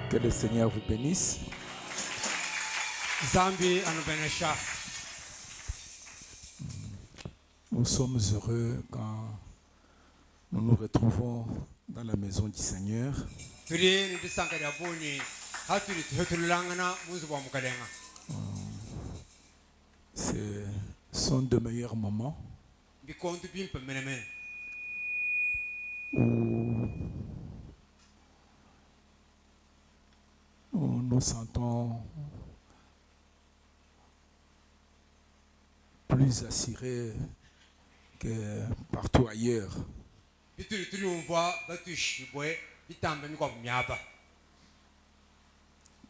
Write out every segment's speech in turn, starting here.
Que le Seigneur vous bénisse. Nous sommes heureux quand nous nous retrouvons dans la maison du Seigneur. Ce sont de meilleurs moments où nous sentons plus assurés que partout ailleurs.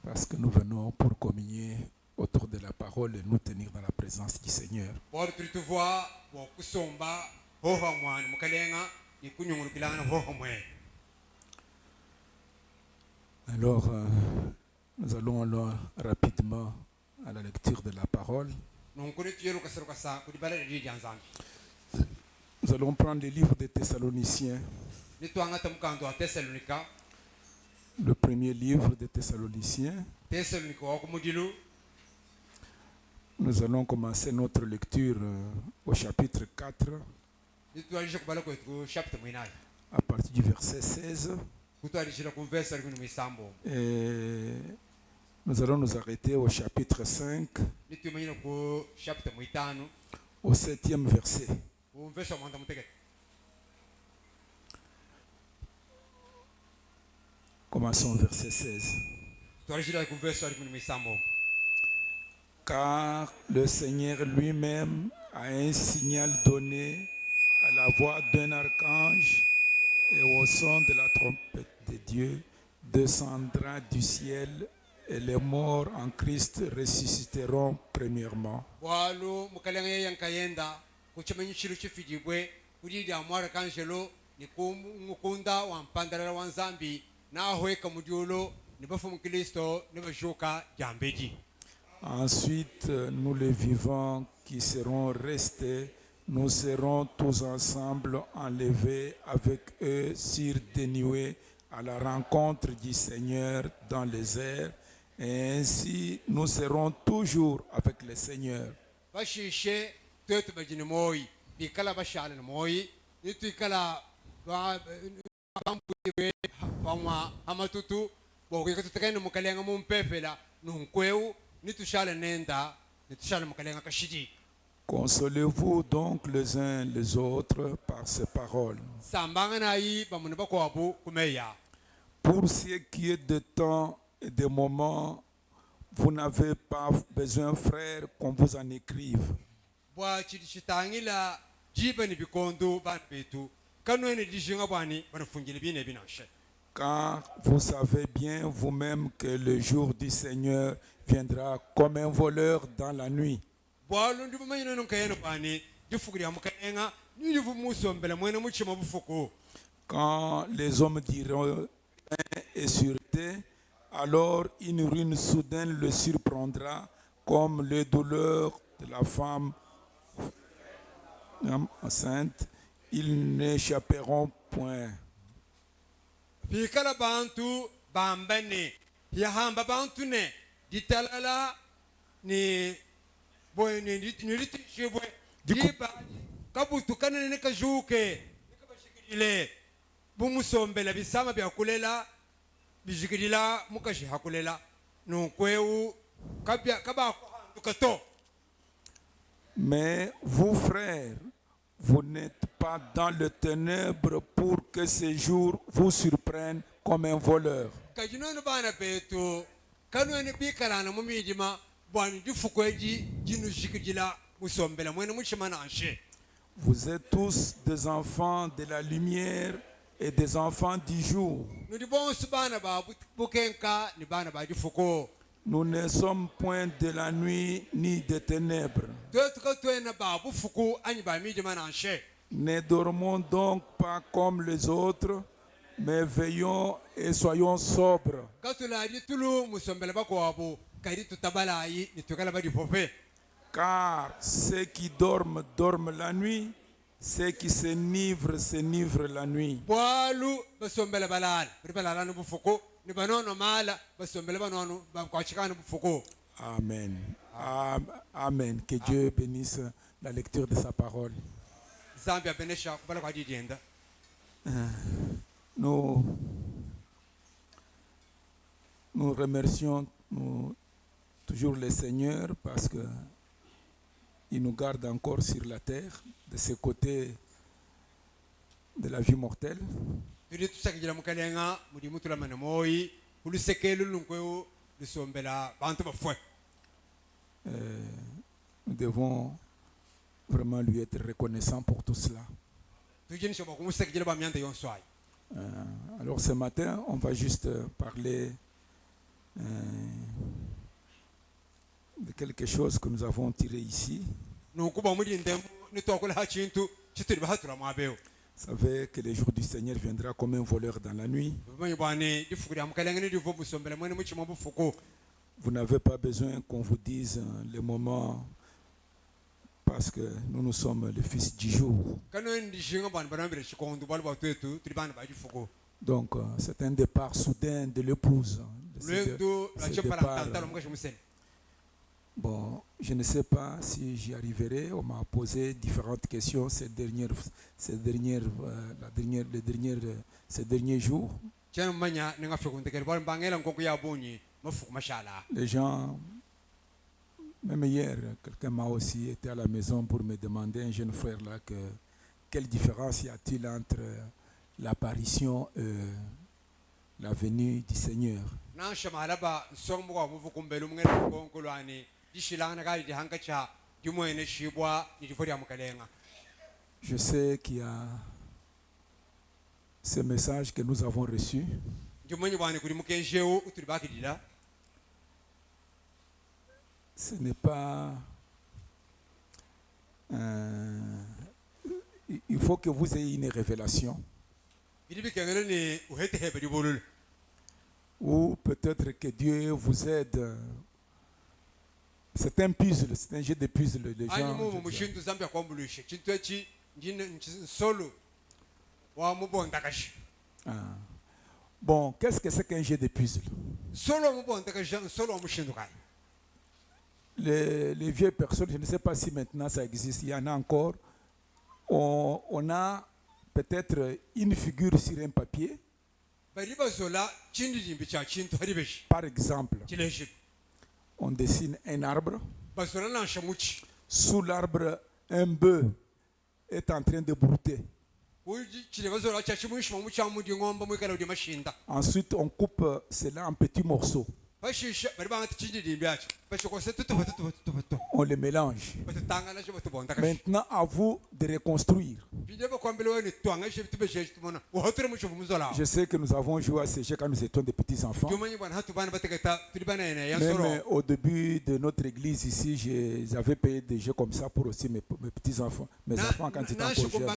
Parce que nous venons pour communier autour de la parole et nous tenir dans la présence du Seigneur. Alors, nous allons alors rapidement à la lecture de la parole. Nous allons prendre le livre des Thessaloniciens. Le premier livre des Thessaloniciens. Nous allons commencer notre lecture au chapitre 4, à partir du verset 16. Et nous allons nous arrêter au chapitre 5, au 7e verset. Commençons au verset 16. Car le Seigneur lui-même a un signal donné à la voix d'un archange et au son de la trompette de Dieu descendra du ciel et les morts en Christ ressusciteront premièrement. Ensuite, nous les vivants qui seront restés, nous serons tous ensemble enlevés avec eux sur des nuées à la rencontre du Seigneur dans les airs, et ainsi nous serons toujours avec le Seigneur. Consolez-vous donc les uns les autres par ces paroles. Pour ce qui est de temps et de moments, vous n'avez pas besoin, frères, qu'on vous en écrive. Car vous savez bien vous-même que le jour du Seigneur viendra comme un voleur dans la nuit. Quand les hommes diront paix et sûreté, alors une ruine soudaine le surprendra comme les douleurs de de la femme enceinte, ils n'échapperont point. Pikala bantu bambane yahamba bantu ne ditalala ni boy ni riti shibwe diba kabutu kanene kajuke nikabashikile bumusombela bisama byakulela bijikilila mukashi hakulela nukweu kabya kabako kato. Mais vous, frères, vous n'êtes pas dans le ténèbre pour que ces jours vous surprennent comme un voleur. Kajinono bana beto kanone bikalana mumijima bwani difukweji jinu jikijila musombela mwene mushimana anshe. Vous êtes tous des enfants de la lumière et des enfants du jour. Nous ne sommes point de la nuit ni des ténèbres. Ne dormons donc pas comme les autres, mais veillons et soyons sobres. Car ceux qui dorment, dorment la nuit. Ceux qui s'enivrent la nuit. Amen. Amen. Que Dieu bénisse la lecture de sa parole. Nous remercions toujours le Seigneur parce que il nous garde encore sur la terre, de ce côté de la vie mortelle. Nous devons vraiment lui être reconnaissants pour tout cela. Alors ce matin, on va juste parler de quelque chose que nous avons tiré ici. Vous savez que le jour du Seigneur viendra comme un voleur dans la nuit. Vous n'avez pas besoin qu'on vous dise le moment parce que nous sommes les fils du jour. Donc c'est un départ soudain de l'épouse. Bon, je ne sais pas si j'y arriverai. On m'a posé différentes questions ces derniers jours. Les gens, même hier, quelqu'un m'a aussi été à la maison pour me demander, un jeune frère là, quelle différence y a-t-il entre l'apparition et la venue du Seigneur. Je sais qu'il y a ce message que nous avons reçu. Ce n'est pas... il faut que vous ayez une révélation. Ou peut-être que Dieu vous aide. C'est un puzzle, c'est un jeu de puzzle. Les gens, bon, qu'est-ce que c'est qu'un jeu de puzzle? Les vieilles personnes, je ne sais pas si maintenant ça existe, il y en a encore. On a peut-être une figure sur un papier. Par exemple, on dessine un arbre. Sous l'arbre, un bœuf est en train de brouter. Ensuite, on coupe cela en petits morceaux. On les mélange. Maintenant, à vous de reconstruire. Je sais que nous avons joué à ces jeux quand nous étions des petits enfants. Même au début de notre église ici, j'avais payé des jeux comme ça pour aussi mes petits enfants. Mes enfants quand ils étaient encore jeunes.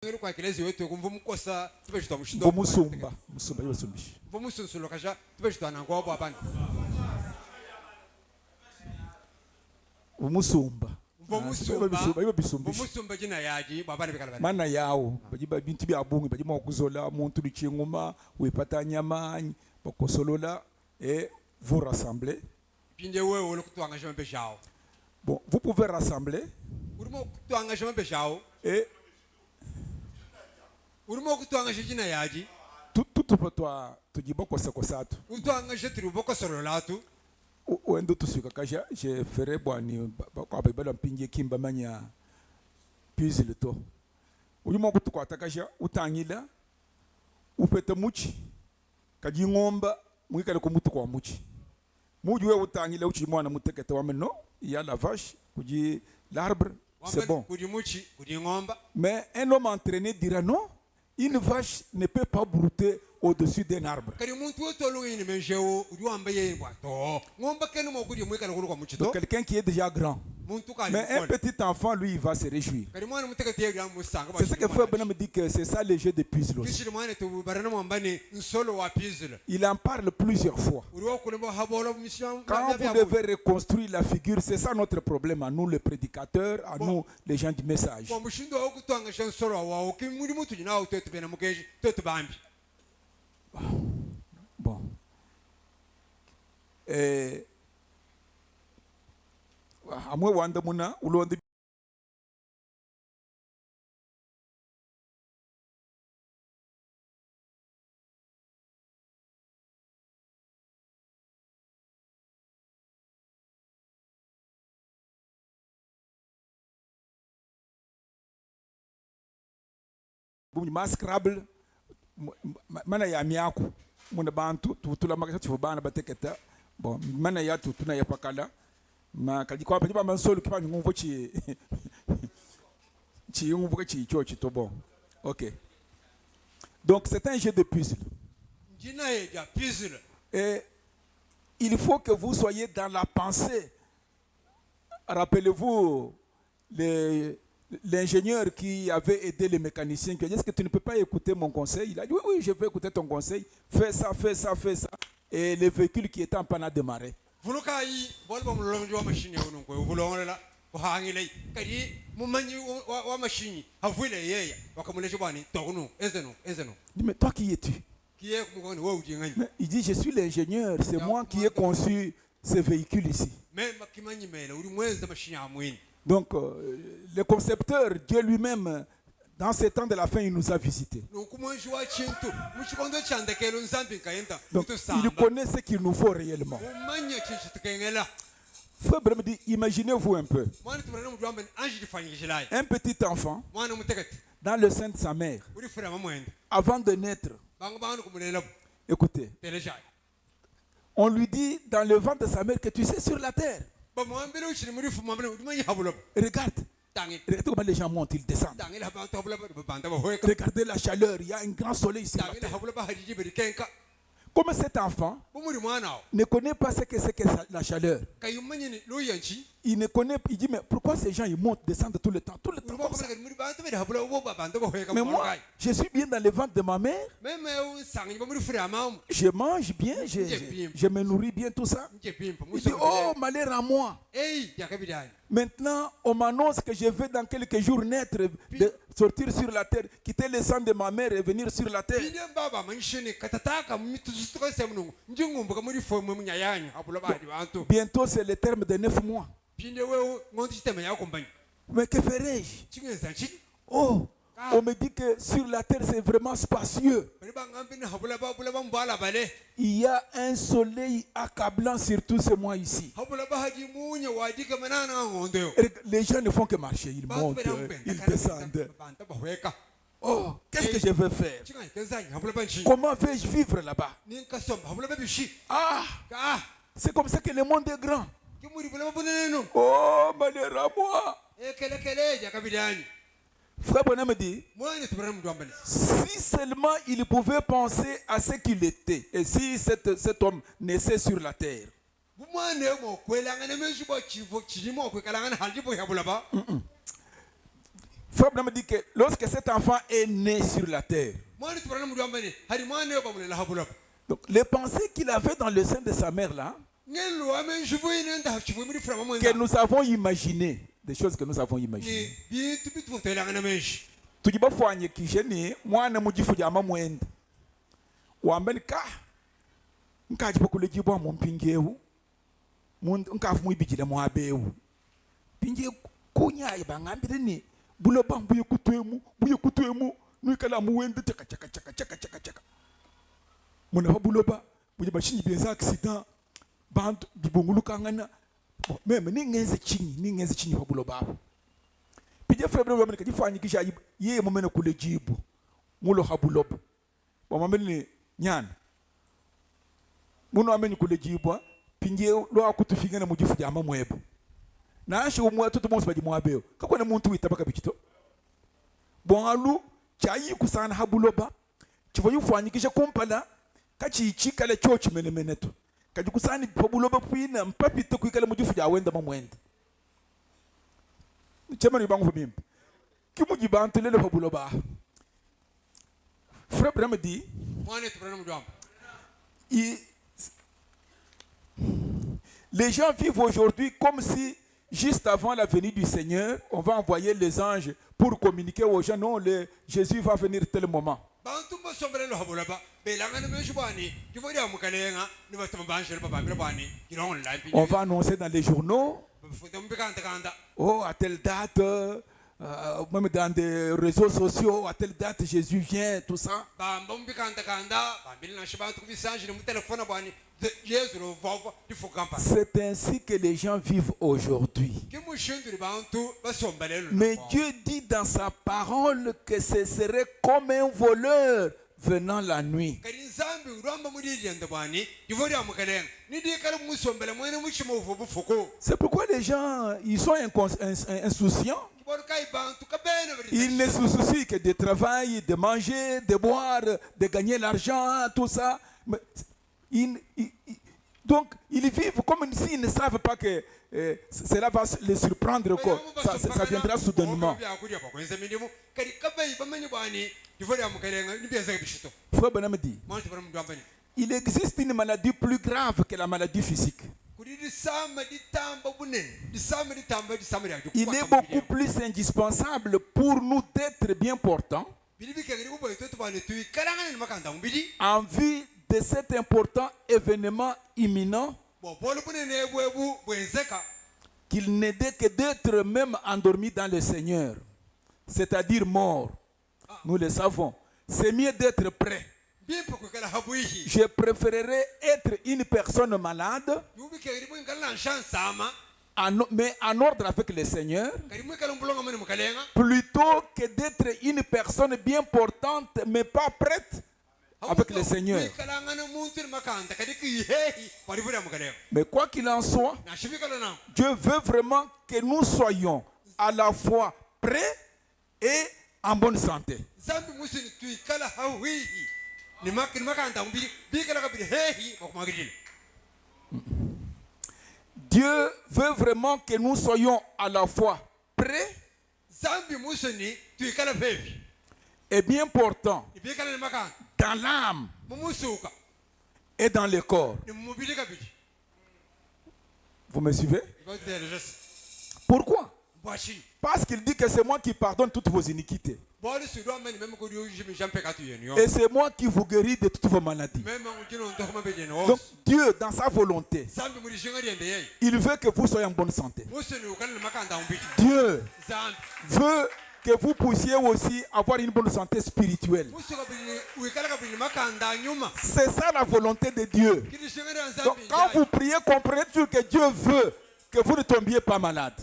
Umusumba. bomusumba jina yaji babana bikala mana yao bajiba bintu bya bungi bajima okuzola muntu lichinguma wepata nyama bakosolola et vous rassembler. Pinde wewe wole kutwanga jama bejao. Bon, vous pouvez rassembler Urimo kutwanga jama bejao. et Urimo kutwanga jina yaji. tout pour toi tu dis boko sekosatu. Utwanga jetri boko sololatu. Wendo tusika kaja je ferai bwani kwa bibala mpinge kimba manya puzzle to. Urimo kutukwata kaja utangila upete muchi kaji ngomba mwikale ko mutu kwa muchi. Muji we utangila uchi mwana mutekete wa meno ya la vache kuji l'arbre c'est bon. Kuji muchi kuji ngomba. Mais un homme entraîné dira non, une vache ne peut pas brouter au-dessus d'un arbre. Donc quelqu'un qui est déjà grand. Mais un petit enfant, lui, il va se réjouir. C'est ce que Frère Branham me dit que c'est ça le jeu de puzzle aussi. Il en parle plusieurs fois. Quand vous devez reconstruire la figure, c'est ça notre problème à nous les prédicateurs, à nous les gens du message. Bon. Amwe wanda muna ulonde maskrable mana ya miaku muna bantu tutula makasa tufubana bateketa bon mana ya tutuna ya pakala ma kaji kwa paji ba mansolo kipa ngumvo chi chi ngumvo chi chochi to bon. OK. Donc c'est un jeu de puzzle. Et il faut que vous soyez dans la pensée. Rappelez-vous l'ingénieur qui avait aidé les mécaniciens qui a dit est-ce que tu ne peux pas écouter mon conseil? Il a dit oui, je peux écouter ton conseil. Fais ça, fais ça, fais ça. Et le véhicule qui était en panne a démarré. Mais toi qui es-tu? Il dit je suis l'ingénieur, c'est moi qui ai conçu ce véhicule ici. Donc, le concepteur, Dieu lui-même, dans ces temps de la fin, il nous a visités. Donc, il connaît ce qu'il nous faut réellement. Frère Branham dit, imaginez-vous un peu. Un petit enfant, dans le sein de sa mère, avant de naître, écoutez, on lui dit dans le ventre de sa mère que tu sais sur la terre. Regarde. Regardez comment les gens montent, ils descendent. Regardez la chaleur, il y a un grand soleil ici. Comme cet enfant ne connaît pas ce que c'est que la chaleur. Il ne connaît pas, il dit mais pourquoi ces gens ils montent, descendent tout le temps comme ça? Mais moi, je suis bien dans le ventre de ma mère. Je mange bien, je me nourris bien, tout ça. Il dit oh malheur à moi. Maintenant, on m'annonce que je vais dans quelques jours naître, sortir sur la terre, quitter le sang de ma mère et venir sur la terre. Bientôt, c'est le terme de 9 mois. Mais que ferais-je? Oh, on me dit que sur la terre, c'est vraiment spacieux. Il y a un soleil accablant sur tous ces mois ici. Les gens ne font que marcher. Ils montent, ils descendent. Oh, qu'est-ce que je vais faire? Comment vais-je vivre là-bas? Ah, c'est comme ça que le monde est grand. Oh, malheur à moi. Frère Branham dit, si seulement il pouvait penser à ce qu'il était, et si cet homme naissait sur la terre. Frère Branham dit que lorsque cet enfant est né sur la terre, donc les pensées qu'il avait dans le sein de sa mère là, que nous avons imaginées des choses que nous avons ni imaginées. bintu bitumutelangana menshi Tujibafanyikije ni mwana mujifuja ama mwenda. Wambeni ka nkaji pokulejibwa mu mpingewu. Nkafu muibijile mu abewu. Pinge kunya ibangambire ni bulo bambuye kutwemu nuikala muwende chaka. Muna babuloba buye bashinyi bienza accident bantu bibunguluka ngana meme ningenze chini babuloba. Pije febre wamene kajifanyikisha ye momene kulejibu mulo habuloba. Wamene nyana. Muno amenyi kulejibu pinge lo akutufingana mujifu jama mwebo. Nashi umwa tutu monsi baji mwabeo. Kakwane muntu witabaka bikito. Bongalu chayi kusana habuloba. Chivo yufanyikisha kumpala kachi kale chochi menemeneto. Kaji kusani habuloba puina mpapito kuikale mujifu ja wenda mamwenda. Chema ni bangu fumimbi. Kimuji bantu lele habuloba. Frère Branham dit les gens vivent aujourd'hui comme si juste avant la venue du Seigneur, on va envoyer les anges pour communiquer aux gens. Non, Jésus va venir tel moment. On va annoncer dans les journaux. Oh, à telle date, même dans des réseaux sociaux, à telle date Jésus vient, tout ça. C'est ainsi que les gens vivent aujourd'hui. Mais Dieu dit dans sa parole que ce serait comme un voleur venant la nuit. C'est pourquoi les gens, ils sont insouciants. Ils ne se soucient que de travail, de manger, de boire, de gagner l'argent, tout ça. Donc, ils vivent comme s'ils ne savent pas que cela va les surprendre. Ça viendra soudainement. Frère Branham dit, il existe une maladie plus grave que la maladie physique. Il est beaucoup plus indispensable pour nous d'être bien portants en vue de cet important événement imminent qu'il n'est que d'être même endormi dans le Seigneur, c'est-à-dire mort. Nous le savons. C'est mieux d'être prêt. Je préférerais être une personne malade, mais en ordre avec le Seigneur, plutôt que d'être une personne bien portante, mais pas prête avec le Seigneur. Mais quoi qu'il en soit, Dieu veut vraiment que nous soyons à la fois prêts et en bonne santé. Dieu veut vraiment que nous soyons à la fois prêts et bien portants dans l'âme et dans le corps. Vous me suivez? Pourquoi? Parce qu'il dit que c'est moi qui pardonne toutes vos iniquités. Et c'est moi qui vous guéris de toutes vos maladies. Donc Dieu, dans sa volonté, il veut que vous soyez en bonne santé. Dieu veut que vous puissiez aussi avoir une bonne santé spirituelle. C'est ça la volonté de Dieu. Donc quand vous priez, comprenez toujours que Dieu veut que vous ne tombiez pas malade.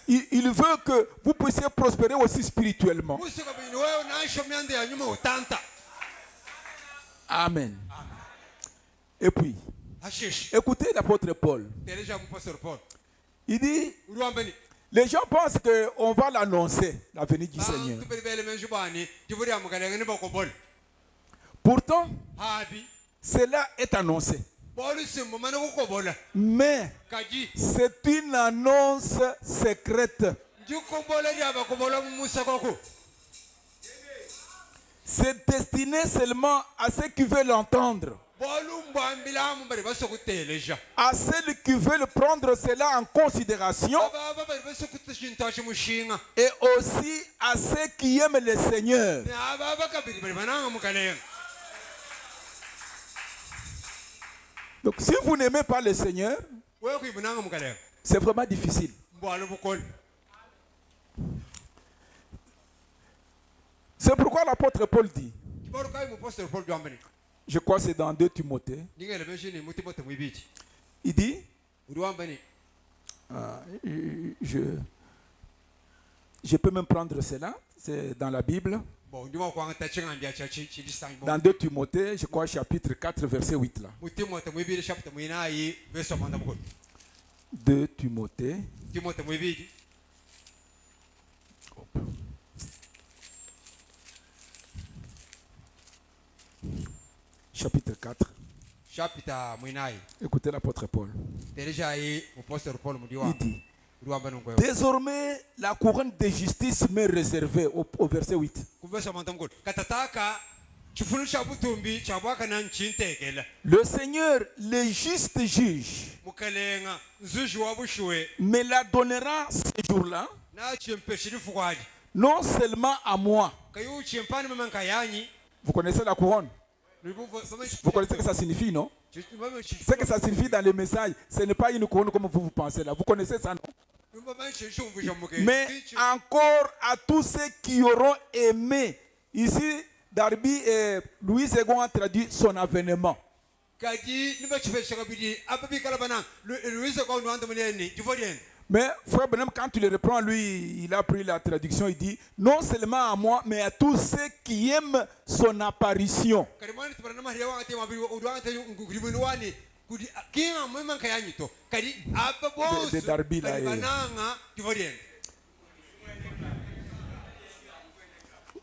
Il veut que vous puissiez prospérer aussi spirituellement. Amen. Et puis, écoutez l'apôtre Paul. Il dit, les gens pensent qu'on va l'annoncer, la venue du Seigneur. Pourtant, cela est annoncé. Mais c'est une annonce secrète. C'est destiné seulement à ceux qui veulent l'entendre. À celles qui veulent prendre cela en considération et aussi à ceux qui aiment le Seigneur. Donc si vous n'aimez pas le Seigneur, c'est vraiment difficile. C'est pourquoi l'apôtre Paul dit, je crois que c'est dans 2 Timothée, il dit, je peux même prendre cela, c'est dans la Bible, dans 2 Timothée, je crois chapitre 4, verset 8 là. 2 Timothée. Chapitre 4. Écoutez l'apôtre Paul. Il dit, désormais la couronne de justice m'est réservée au verset 8. Le Seigneur, le juste juge, me la donnera ce jour-là, non seulement à moi. Vous connaissez la couronne? Vous connaissez ce que ça signifie, non? Ce que ça signifie dans le message, ce n'est pas une couronne comme vous pensez là. Vous connaissez ça, non? Mais encore à tous ceux qui auront aimé. Ici, Darby et Louis II ont traduit son avènement. Mais Frère Branham, quand tu le reprends, lui, il a pris la traduction, il dit, non seulement à moi, mais à tous ceux qui aiment son apparition. De Darby là.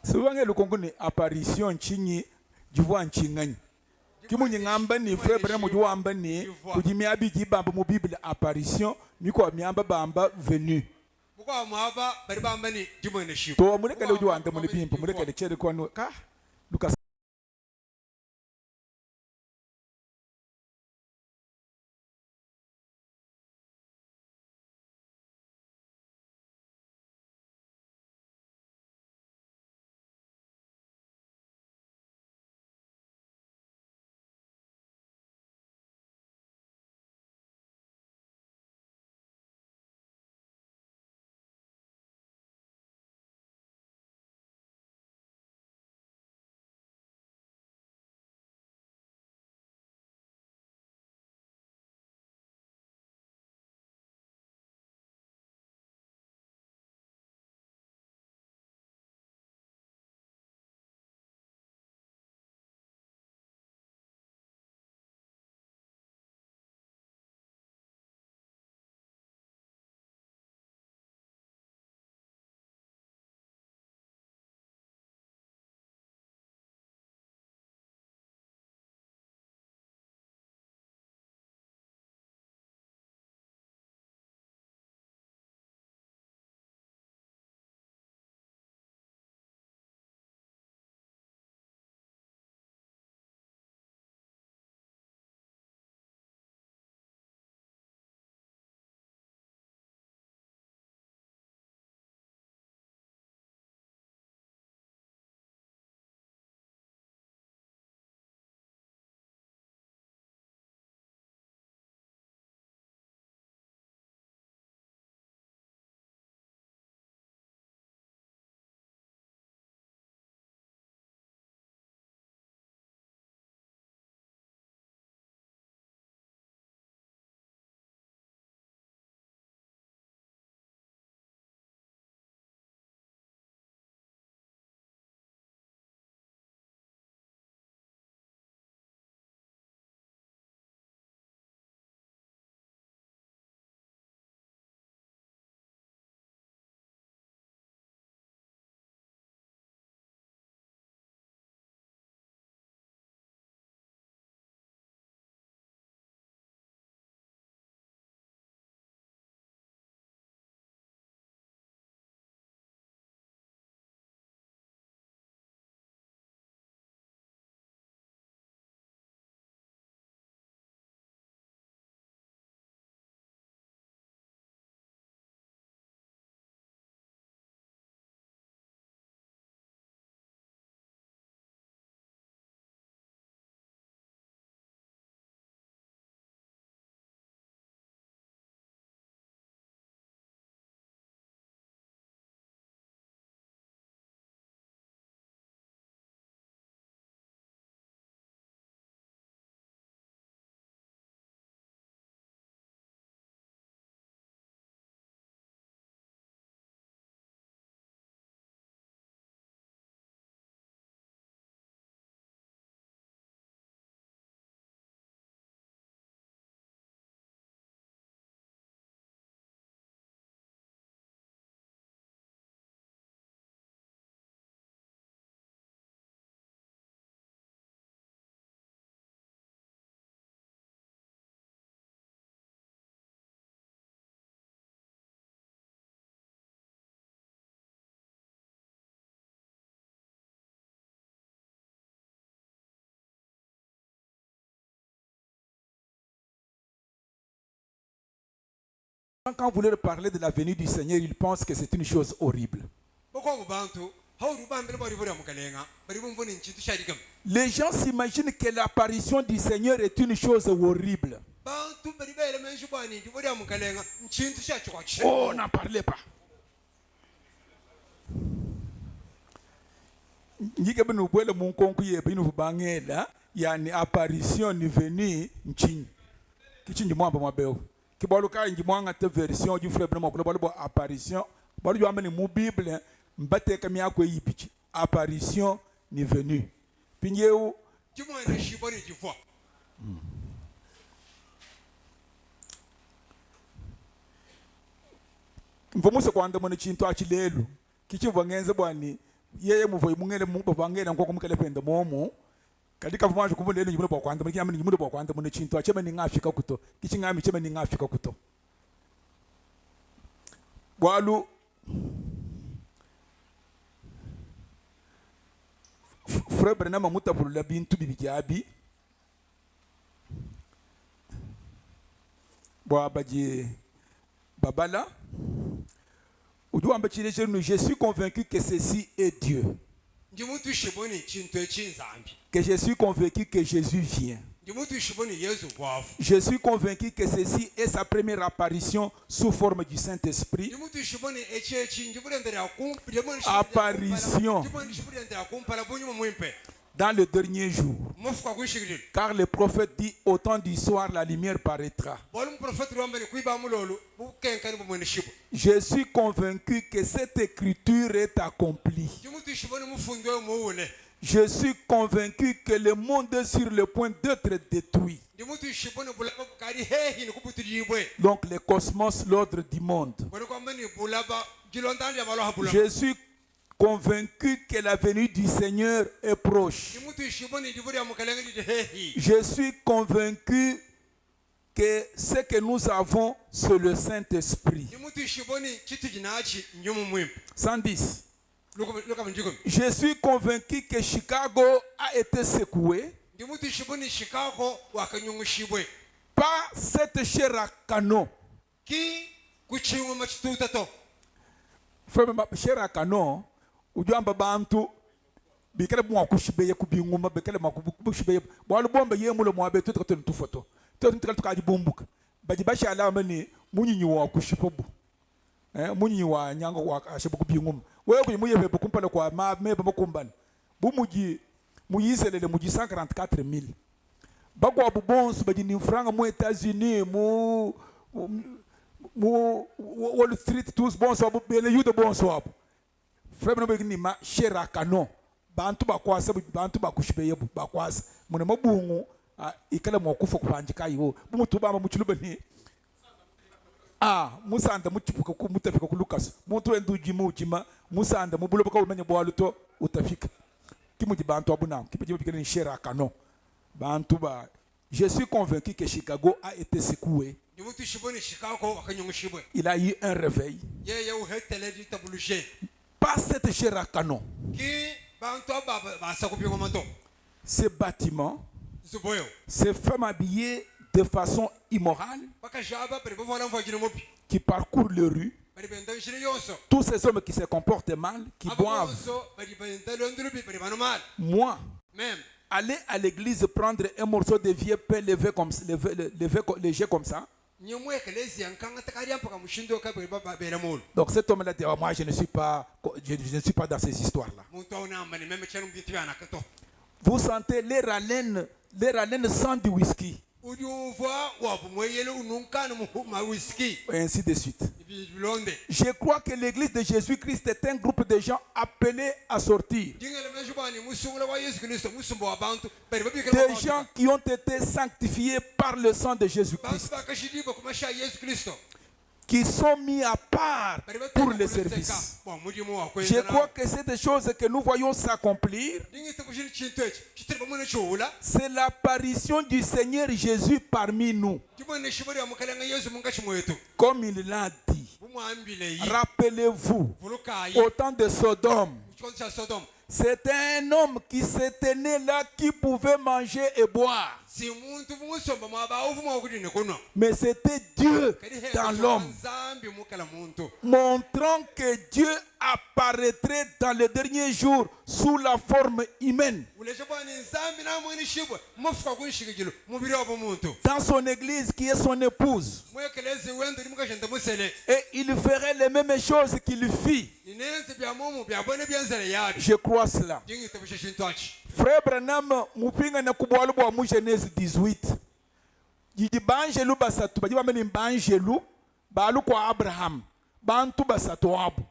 Souvent, le Congo ni apparition nchini, du vois nchingani. Kimu nyingamba ni Frère Branham du amba ni, kujimi abiji bamba mu Bible apparition, miko miamba bamba venu. To muleka le juanda mu bimpo, muleka le chere kwa no ka Lucas Quand vous leur parlez de la venue du Seigneur, ils pensent que c'est une chose horrible. Les gens s'imaginent que l'apparition du Seigneur est une chose horrible. Oh, n'en parlez pas. Il y a une apparition ni venue qui boluka njimwanga te version du frère Branham ko apparition bolu yo amene mu bible mbate kam ya ko yipichi apparition ni venue pinyewu jimwana shiboni jivwa mvomuse kwanda mona chinto achilelu kichimva ngenze bwani yeye muvo imungele mu bavangela ngoko mukele penda momo kadika vumaje kuvulelo nyimuno bwa kwanda mukiyama nyimuno bwa kwanda mona chinto achema ningafika kuto kichingami chema ningafika kuto bwalu frère Branham mutavulula bintu bibijyabi bwa baje babala je suis convaincu que ceci est Dieu. Que je suis convaincu que Jésus vient. Je suis convaincu que ceci est sa première apparition sous forme du Saint-Esprit. Apparition dans le dernier jour. Car le prophète dit au temps du soir la lumière paraîtra. Je suis convaincu que cette écriture est accomplie. Je suis convaincu que le monde est sur le point d'être détruit. Donc le cosmos, l'ordre du monde. Je suis convaincu que la venue du Seigneur est proche. Je suis convaincu que ce que nous avons, c'est le Saint-Esprit. 110. Je suis convaincu que Chicago a été secoué par cette chair à canon. Frère, chair à canon, ujamba bantu bikele mwa kushibeye kubinguma bikele makushibeye bwalu bomba yemulo mwabe tutatu tufoto tutatu tukaji bombuka baji basha alama ni munyinyi wa kushipobu munyinyi wa nyanga wa ashibu kubinguma wewe kuyimuyebe bukumpala kwa ma meba makumbana bumuji muyiselele muji 144,000 bagwa bubonsu baji ni franga mu États-Unis mu Wall Street tous bonso bele yude bonso frère no begini ma shera canon bantu bakwasa bantu bakushibeye bakwasa mune mabungu ikala mwakufa kupanjika yiwo bumutu bamba muchulubeni musanda muchipuka ku mutafika ku Lucas muntu enduji mujima musanda mubuloba ka umenye bwaluto utafika kimuji bantu abuna kipaje bikene shera canon bantu ba. Je suis convaincu que Chicago a été secoué. Il a eu un réveil. Pas cette chair à canon. Ces bâtiments, ces femmes habillées de façon immorale qui parcourent les rues, tous ces hommes qui se comportent mal, qui boivent. Moi, aller à l'église prendre un morceau de vieux pain léger comme ça. Donc cet homme-là dit, moi je ne suis pas dans ces histoires-là. Vous sentez leur haleine sent du whisky. Et ainsi de suite. Je crois que l'église de Jésus-Christ est un groupe de gens appelés à sortir. Des gens qui ont été sanctifiés par le sang de Jésus-Christ. Qui sont mis à part pour le service. Je crois que c'est des choses que nous voyons s'accomplir. C'est l'apparition du Seigneur Jésus parmi nous. Comme il l'a dit. Rappelez-vous, au temps de Sodome, c'était un homme qui se tenait là, qui pouvait manger et boire. Mais c'était Dieu dans l'homme, montrant que Dieu apparaîtrait dans les derniers jours sous la forme humaine. Dans son église qui est son épouse. Et il ferait les mêmes choses qu'il fit. Je crois cela. Frère Branham, mupinga na kubwalu bwa mu Genèse 18. Jiji banjelu basatu, bajiba meni banjelu, balu kwa Abraham, bantu basatu wabu.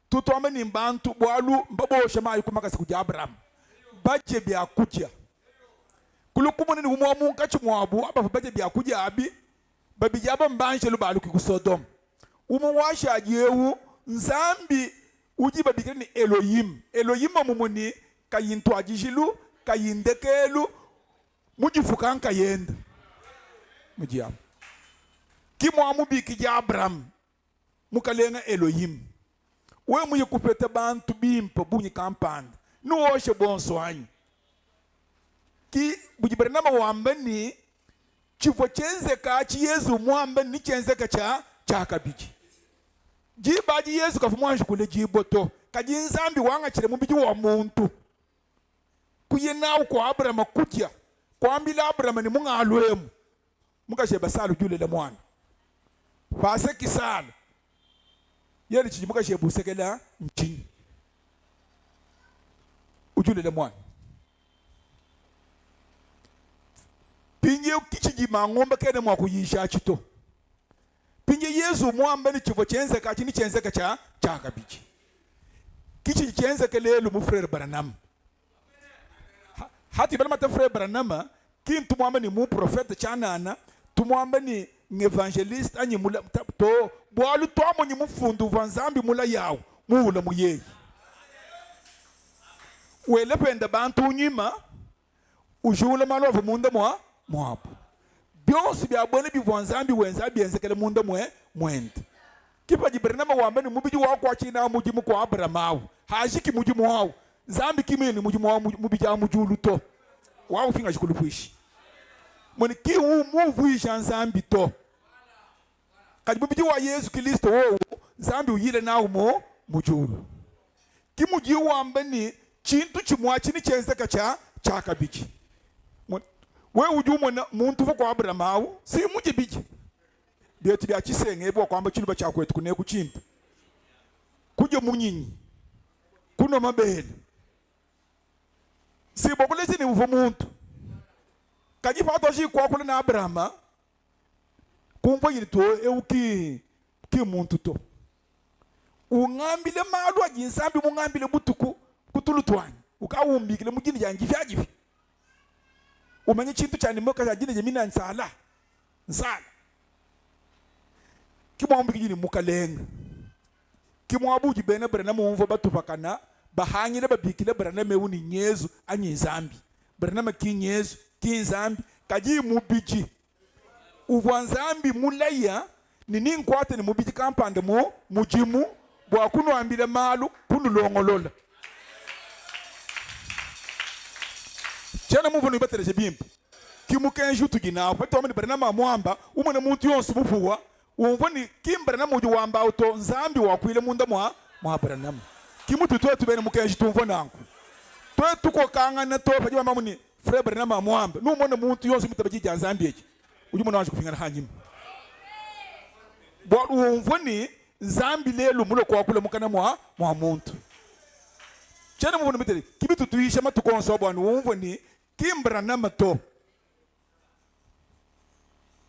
Tutu wameni bantu, bwalu, mbabo shema yukumaka siku ja Abraham. Bache bia kuja. Kulukumu ni umuwa munkachi mwabu, abafu bache bia kuja abi, babi jaba mbanjelu balu kikusodom. Umuwasha ajewu, nzambi, uji babikiri ni Elohim. Elohim mumuni, kayintu ajijilu, kayindekelu, mujifukan kayenda. Mujia. Kimwa mubiki ja Abraham, mukalenga Elohim. We muye kupete bantu bimpa bunyi kampanda. Nuoshe bonso anyi. Ki bujibernama wambeni, chifo chenze ka chi Yesu mwambeni ni chenze ka cha kabiji. Jibaji Yesu kafumwanshi kule jiboto. Kajinzambi wanga chile mubiji wa muntu. Kuyenawu kwa Abraham kutya. Kwa ambila Abraham ni munga aluemu. Muka sheba salu jule le mwana. Pase kisala. Yeli chichi muka shebu sekela mchini. Ujule le mwana. Pinye ukichiji mangomba kene mwa kuyisha chito. Pinye Yesu mwamba ni chifo chenze kachi ni chenze kacha kabiji. Kichi chenze kelelu mu frere Branham. Hati bala mata frere Branham kin tumwamba ni mu profete chanana tumwamba ni evangeliste anyi mula to bwalu to amonyi mufundu vanzambi mula yawo muula muyeyi wele penda bantu nyima ujula malovu munda mwapo byonsi byabone bivanzambi wenza byenzekele munda mwende kipa jibernama wamba ni mubiji wako achina mujimu kwa Abraham hajiki mujimu wao zambi kimini mujimu wao mubija mujulu to wao finga jikulupuishi Mweni ki umuvu isha nzambi to. Kajibubiji wa Yesu Kristo wo zambi uyile na umo mujuru. Ki muji wambeni chintu chimwachi ni chenzeka cha kabiji. We ujumu na muntu kwa Abraham si muji biji. Bietu bia chisenge ebo kwamba chiluba cha kwetu kune kuchimpa. Kujo munyinyi. Kuno mabele. Si bokulezi ni uvu muntu. Kaji pato ji kwa kule na Abraham kumva yito euki muntu to ungambile malu ajinsambi mungambile butuku kutulutwani ukawumbikile mugini jangi vyajivi umanye chintu cyane moka jagine jemina nsala kimwambiki jini mukalenga kimwabuji bene Branham umva batupakana bahangile babikile Branham uni nyezu anyizambi Branham kinyezu kinzambi kaji mubiji uvanzambi mulaya nini nkwate ni mubiji kampande mujimu bwa kuno ambile malu kunu longolola chana muvu ni batere jebimpa kimukenju tugina fato amani Branham mwamba umone muntu yonse bufuwa umva ni Branham uju wamba auto nzambi wakwile munda mwa Branham kimutu twetu bene mukenju tumva nanku twetu ko kangana to faji mamuni Frère Branham mwamba numone muntu yonse mutabaji janzambi eji uju mwana wanje kupingana hanyima bo umvoni nzambi lelo mulo kwa kule mukana mwa muntu chana muvuni mitele kibitu tuisha matukonso bwana umvoni Branham to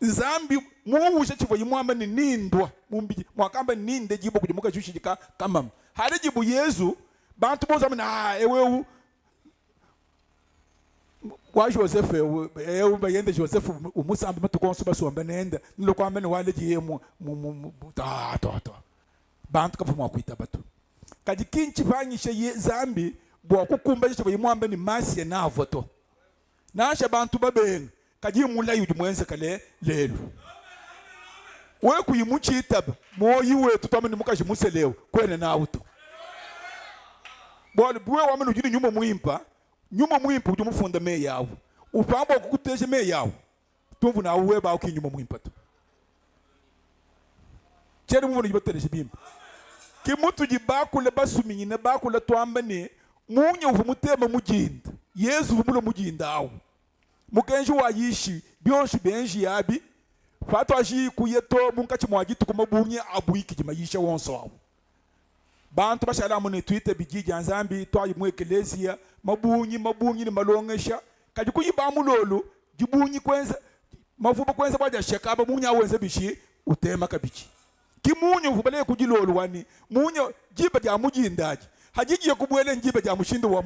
nzambi muwusha chifo yimwamba ni nindwa mumbiji mwakamba ninde jibo kujimuka chushika kama hade jibu Yesu bantu boza mna ewe wa Joseph bayende Joseph umusambi matukonso basomba nenda niloko amene waleji yemu ta bantu kafuma kwita batu kaji kinchi fanyishe zambi bwa kukumba chifo yimwamba ni masi na avoto nasha bantu babene kaji mula yuju mwenze kale lelo we kuyimuchitaba moyi wetu twamene mukaje museleo kwene na auto bwali bwe wamene ujini nyuma muimpa uju mufunda me yawo upambo kukuteje me yao tumvu na uwe ba ukinyuma mwimpato chere mu no tereje bimba ki mutu jibakule basuminyine bakule twambane munye uvu mutema mujinda yesu vumulo mujinda awo mukenji wa yishi byonshi benji yabi fato aji kuyeto munkachi mwagitu kumabunye abuiki jimayisha wonso awo bantu bashala mu netwite bijiji anzambi twayi mu ekelezia mabunyi ni malongesha kaji kuyiba mulolo jibunyi kwenza mavuba kwenza baja shakaba munya wenza bishi utema kabichi kimunyo vubale kujilolo wani munyo jiba ja mujindaji hajiji yakubwele njiba ja mushindo wa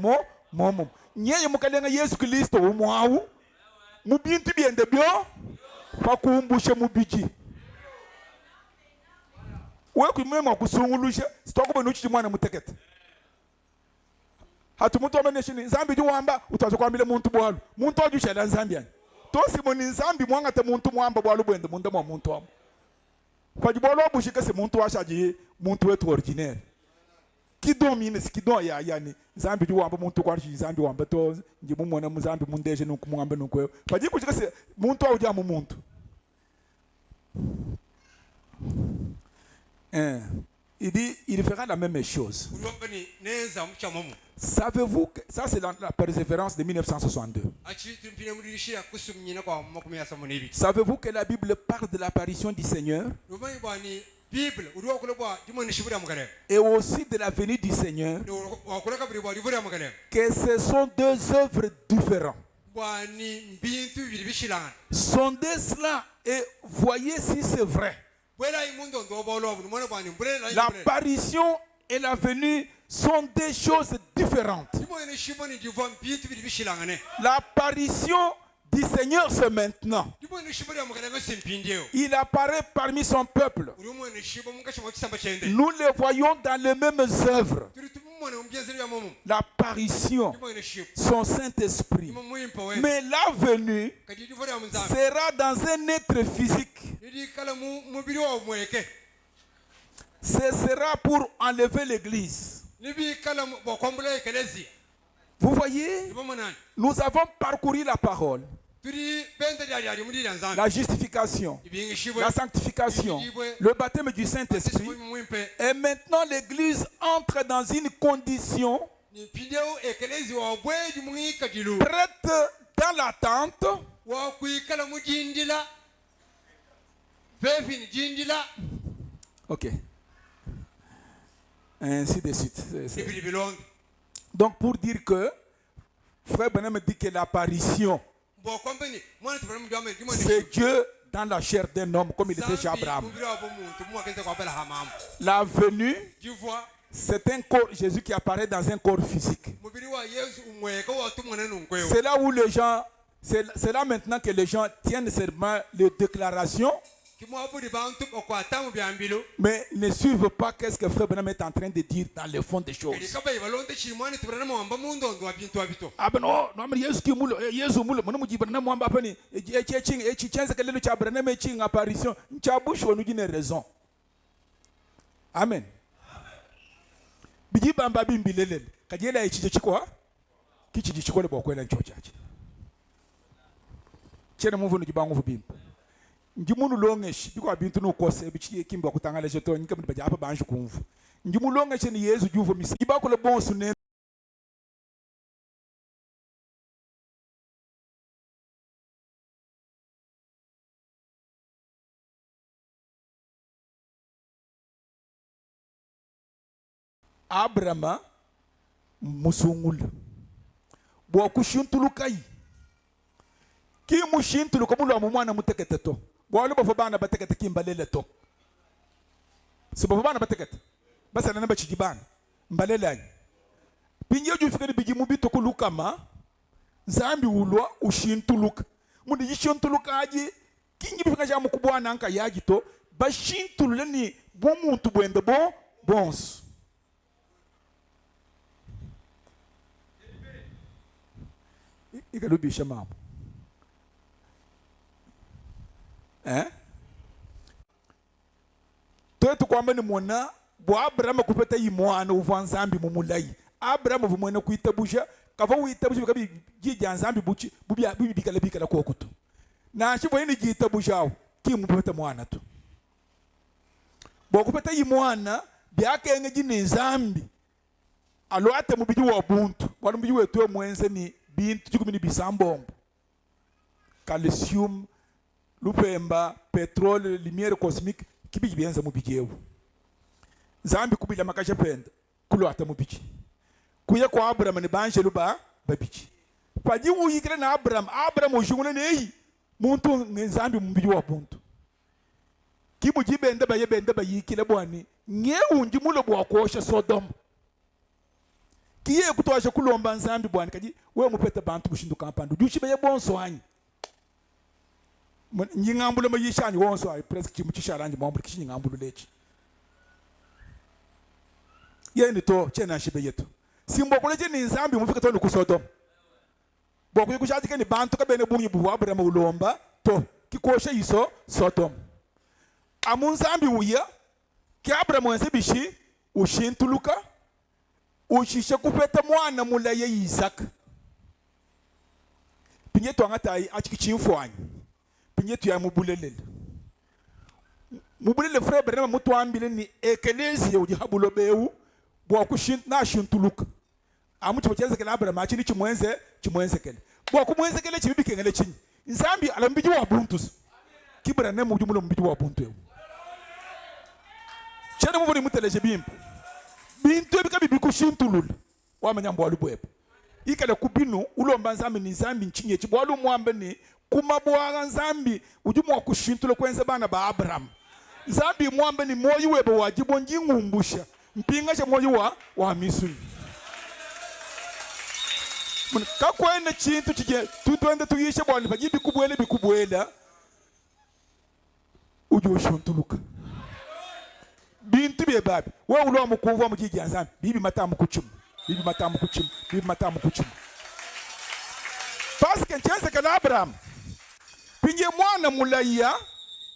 momo nyeye mukalenga Yesu Kristo umwawu mubintu byende byo pakumbushe mubiji wewe kumema kusungulusha sitoko nuchi mwana mutekete hatu mutu ameneshini zambi juwamba utazo kwambile muntu bwalu muntu ajushala nzambiani tosi moni nzambi mwanga te muntu mwamba bwalu bwende munda mwa muntu wamo kwa jibolo bushika se muntu washaji muntu wetu ordinaire kidomine sikidon ya yani zambi juwamba muntu kwanshi zambi wamba to njimu mwana mzambi mundeje nukumwamba nukwe kwa jiku kushika se muntu auja mu muntu il fera la même chose. Savez-vous que ça c'est la persévérance de 1962. Savez-vous que la Bible parle de l'apparition du Seigneur et aussi de la venue du Seigneur, que ce sont deux œuvres différentes. Sondez cela et voyez si c'est vrai. L'apparition et la venue sont des choses différentes. L'apparition du Seigneur c'est maintenant. Il apparaît parmi son peuple. Nous le voyons dans les mêmes œuvres. L'apparition, son Saint-Esprit. Mais la venue sera dans un être physique. Ce sera pour enlever l'église. Vous voyez, nous avons parcouru la parole, la justification, la sanctification, le baptême du Saint-Esprit. Et maintenant l'église entre dans une condition prête dans l'attente. Ok. Ainsi de suite. Donc pour dire que Frère Branham dit que l'apparition c'est Dieu dans la chair d'un homme comme il était chez Abraham. La venue c'est un corps, Jésus qui apparaît dans un corps physique. C'est là où les gens, c'est là maintenant que les gens tiennent seulement les déclarations, mais ne suivent pas qu'est-ce que Frère Branham est en train de dire dans le fond des choses. Ah ben non, non mais Jésus mulo, mon dit Branham mwamba pani, echenze kelelo cha Branham echinga apparition, nchabushi wanu jine raison. Amen. Biji bamba bimbilele, kajela echiche chikwa, kichiji chikwa le bokwela nchochachi. Chena muvu nujibangu vubimba. Njimunu longesh biko abintu no kose bichi kimba kutangala jeto nyika mbaja apa banju kumvu. Njimu longesh ni Yesu juvo misi. Ibako le bonsu ne Abrama musungul. Bo kushuntulu kai. Ki mushintulu komulo mwana mutekete to. Bwalo bafobana batekete kimbalele to. Se bafobana batekete. Basa nana bachijibana. Mbalele anyi. Pinje jufika biji mubito kulukama. Zambi ulwa ushintuluka. Mundi yishintuluka aji kingi bifika jamu kubwana anka yaji to. Bashintulu ni bomuntu bwende bo bons. Ikalubisha mama. Twetu kwamba ni mwana bo Abraham kupeta yimwana uvanzambi mumulai. Abraham vumwena kuitabusha kava wita bushi kabi jija nzambi buchi bubia bikala kokuto na shibo ni jita bushao kimu peta mwana tu boku peta yimwana byake ngeji ni nzambi alo ate mubiji wa buntu wanu mubiji wetu mwenze ni bintu chikumi ni bisambombo calcium lupemba petrole lumière cosmique kibiji bienza mubijewu nzambi kubila makasha penda kulo ate mubiji kuye kwa Abraham ni banje luba babiji paji uyikire na Abraham ujungule neyi muntu nzambi mubiji wa buntu kibu jibende ba yikile bwani nye unji mulo bwa kwosha Sodom kiye kutosha kulomba nzambi bwani kaji we mupete bantu bushinduka ampandu jushi beye bonso anyi nyingambulo mayishanyi wonso ay presque chimu chisharanje mwambuli kishi nyingambulo lechi yeni to chena shibe yetu simbo kuleje ni nzambi mufika to ku Sodom boku yukushaji ke ni bantu ka bene bunyi buwa Abraham ulomba to kikosha iso Sodom amunzambi uya ki Abraham wense bishi ushintuluka ushishe kupeta mwana mula ye Isaac pinye to ngata achikichimfwanyi pinye to ya mubulelele frère Abraham mutu ambile ni ekelezi uji habulo beu bwa kushin na shintuluka amuchi bacheze kele Abraham achini chimwenze kele bwa kumwenze kele chibibi kengele chini nzambi alambiji wa buntus kibra ne mujumulo mbiji wa buntu chene muvoni muteleje bimpo bintu ebika bibi kushintulul wamanya mbwalu bwebe ikale kubinu ulomba nzambi ni nzambi nchinye chibwalu mwambe ni kumabwaga nzambi ujumu wa kushintula kwenze bana ba Abraham nzambi mwambe ni moyi webe wajibu njingumbusha mpinga cha moyi wa Misri kakwene chintu chije tutwende tuyishe bwani bajibi bikubwela uju ushintuluka bintu bye babi we ulo mukuva mukiji nzambi bibi matamu kuchum parce que chense kala Abraham pinye mwana mulaya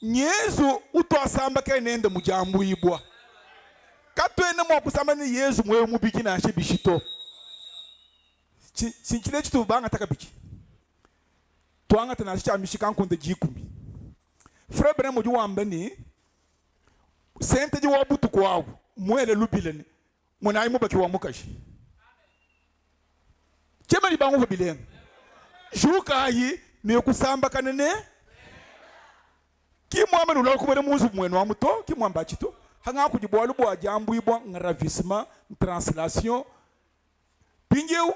nyezu utwasamba kenende mujambu ibwa katwene mwa kusamba ni Yesu mwe mubiki na shibishito sinchile chitu banga takabiki twanga tana cha mishikan kunde jikumi frère Abraham muju wambani sente ji wabutu kwawo mwele lubileni mwana imu baki wa mukashi chema ni bangu bilen juka yi ne kusamba kanene kimwame nulo kubere muzu mwenu wa muto kimwamba chito hanga kujibwalu bwa jambu ibwa ngravissement translation pinjeu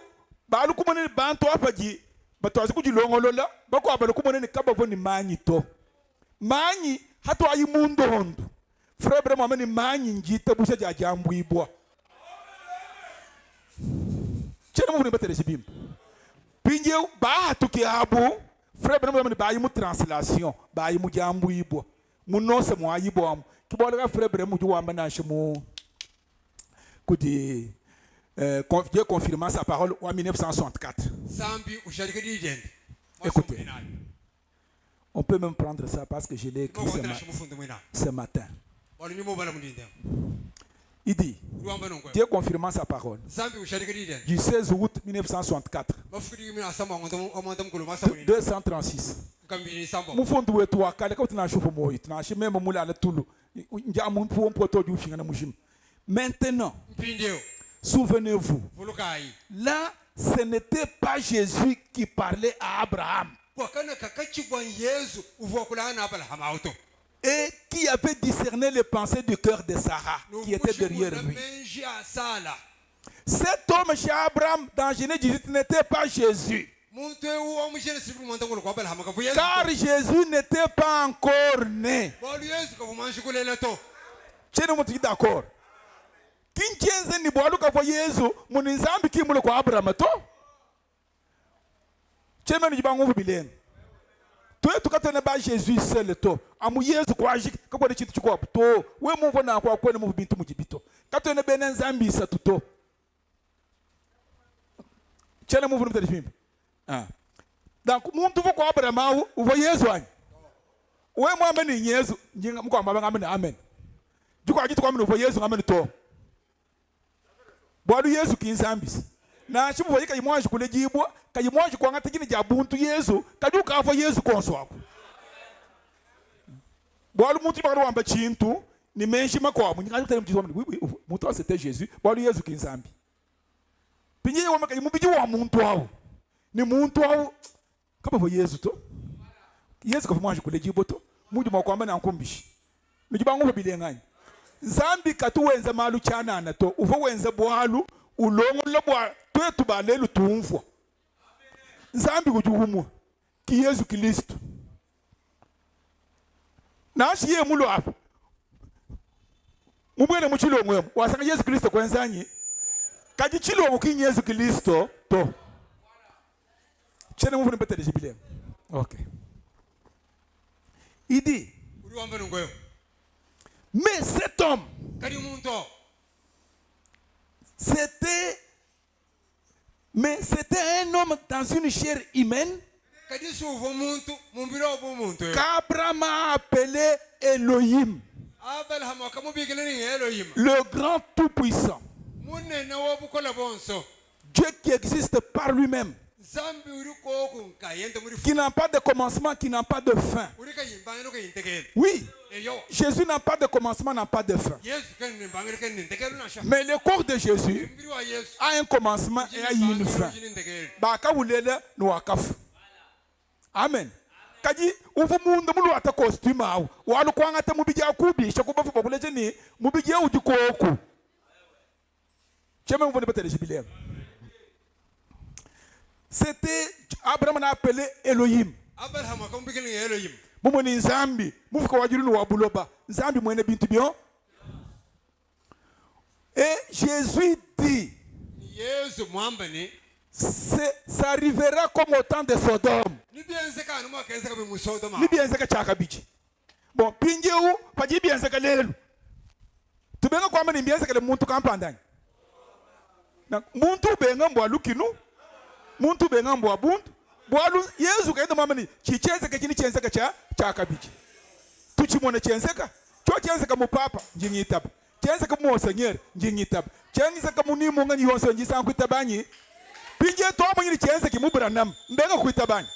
balu kumane bantu apaji batwazi kujilongolola bako abalu kumane ni kabavo ni manyi to manyi hatu ayi mundondo frère Abraham ameni manyi njita busha ja jambu ibwa chene mu ni batele bimpo pinje ba tuki abu frère Abraham ameni ba yi mu translation ba yi mu jambu ibwa mu nose mu ayibwa mu kibola frère Abraham mu wamba na shimu kudi Dieu confirmant sa parole en 1964 sambi usharike dijende écoutez on peut même prendre ça parce que je l'ai écrit ce matin. Il dit, Dieu confirmant sa parole, du 16 août 1964, 236. Maintenant, souvenez-vous, là, ce n'était pas Jésus qui parlait à Abraham. Et qui avait discerné les pensées du cœur de Sarah, qui était derrière lui. Cet homme chez Abraham, dans Genèse 18, n'était pas Jésus. Car Jésus n'était pas encore né. Tu d'accord? Kinjenze ni bwaluka kwa Yesu, muninzambi kimule kwa Abraham to? Chema ni jibangu bilene. Tuwe tukatene ba Jésus seul to. Amu Yesu kwa jiki kwa chitu chukwa to. We mungu na kwa kwene mu bintu mujibito. Katene bene nzambi isa tuto. Chele mu vunu mtadifimbi. Donc muntu vo kwa Abraham uvo Yesu ani. We mu ameni Yesu, njinga mko amaba ngameni amen. Jukwa jitu kwa mnu uvo Yesu ngameni to. Bwadu Yesu kinzambisi. na chimu yika imwaji kule jibwa ka imwaji kwa ngata gini jabuntu Yesu kaduka afa Yesu konso wako bwalu muntu bakaro wamba chintu ni menshi makwa munyanga tele mjizo muntu c'était Jésus bwalu Yesu kinzambi pinye wa maka imubiji wa muntu wao ni muntu wao kaba bo Yesu to Yesu kafa mwaji kule jibwa to muji makwamba na nkumbishi nijibangu bilenganya nzambi katuwenza malu chana na to uvo wenza bwalu ulongo lobwa twetu balelu tumfwa nzambi kujuhumwa ki Yesu Kristo nashi ye mulo apa mubwene muchilongwe wasanga Yesu Kristo kwenzanyi kaji chilongo ki Yesu Kristo to chene mufune betele jibile okay idi uri wamba ngoyo mais cet homme kadi muntu c'était un homme dans une chair humaine qu'Abraham a appelé Elohim, le grand tout-puissant, Dieu qui existe par lui-même, qui n'a pas de commencement, qui n'a pas de fin. Oui, Jésus n'a pas de commencement, n'a pas de fin. Mais le corps de Jésus a un commencement et a une fin. Amen. Kaji ufu mundu mulu ata costume au walu kwanga te mubija kubi shakuba fu bakuleje ni mubija ujiko oku cheme mvone betele jubilé. C'était Abraham a appelé Elohim. Abraham akamubikini Elohim. Mumo ni nzambi mufuka wajiru ni wabuloba nzambi mwene bintu bio. Et Jésus dit Yesu mwambani ça arrivera comme au temps de Sodome. Ni bien chaka bichi. Bon, pinjeu paji bien lelu. Tubenga kwamba ni bien le muntu kampandani. Na muntu benga mbwa lukinu. Muntu benga mbwa buntu. Bwalu Yesu kaenda mama ni chichenze kini chenze chaka bichi. Tuchimone chenze ka. Cho chenze ka mupapa njingi itaba. Chenze ka monseigneur njingi itaba. Chenze ka munimu ngani yonse njisa nkwitabanye. Pinje to amanyiri chenze kimubura nam mbenga kwitabanye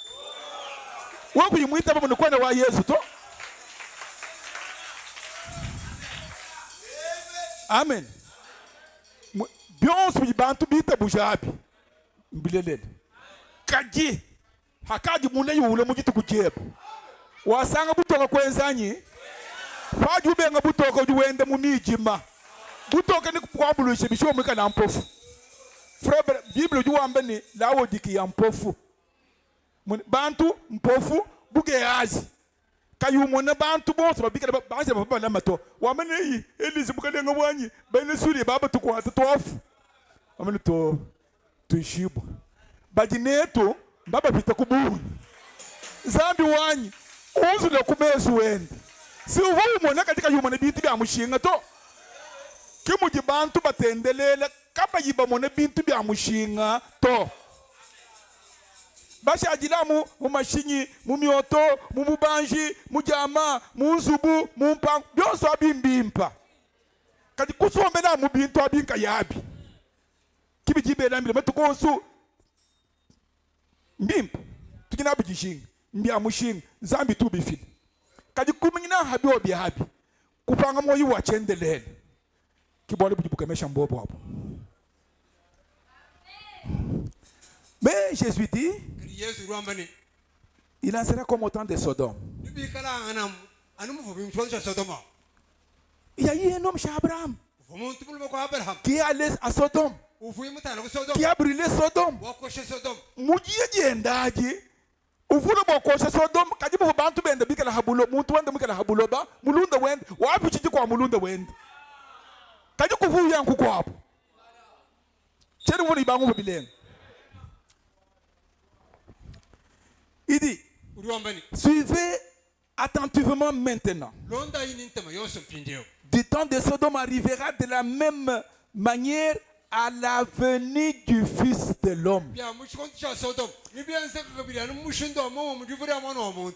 wako yimwita babo nukwana wa Yesu to amen byonso bibantu bita bujabi mbilelele kaji hakaji mune yule mugitu kujeba wasanga butoka kwenzanyi faji ubenga butoka uwende mu mijima butoka ni kwabulushye bishomeka na mpofu frère Bible juwambe ni Laodiki ya mpofu bantu mpofu buge azi kayumona bantu bose babikira baje baba lamato wamene yi elizi bukale ngabwanyi bene suri baba tukwata tofu wamene to tuishibu bajineto baba pita kubuni zambi wanyi uzule kumezu wende si uvumona katika yumona bintu bya mushinga to kimuji bantu batendelela kapa yiba mone bintu bya mushinga to basha ajilamu mu mashinyi mu myoto mu mubanji mu jama mu nzubu mu mpango byonso abimbimpa kati kusombela mu bintu abinka yabi kibijibela mbile metukonsu mbimpa tukina bujishinga mbya mushinga zambi tu bifili kati kumingina habi obi habi kupanga moyo wa chendelele kibole bujibukemesha mbobo hapo. Mais Jésus dit, il en sera comme au temps de Sodome. Il y a eu un homme chez Abraham qui est allé à Sodome, qui a brûlé Sodome. Ufuna bokosha Sodome kajibu bantu bende bikala habulo muntu wende bikala habulo ba mulunda wende wapi chiji kwa mulunda wende kaji kufu yangu kwa hapo cheni woni bangu bilenga. Il dit, suivez attentivement maintenant. Du temps de Sodome arrivera de la même manière à la venue du Fils de l'homme.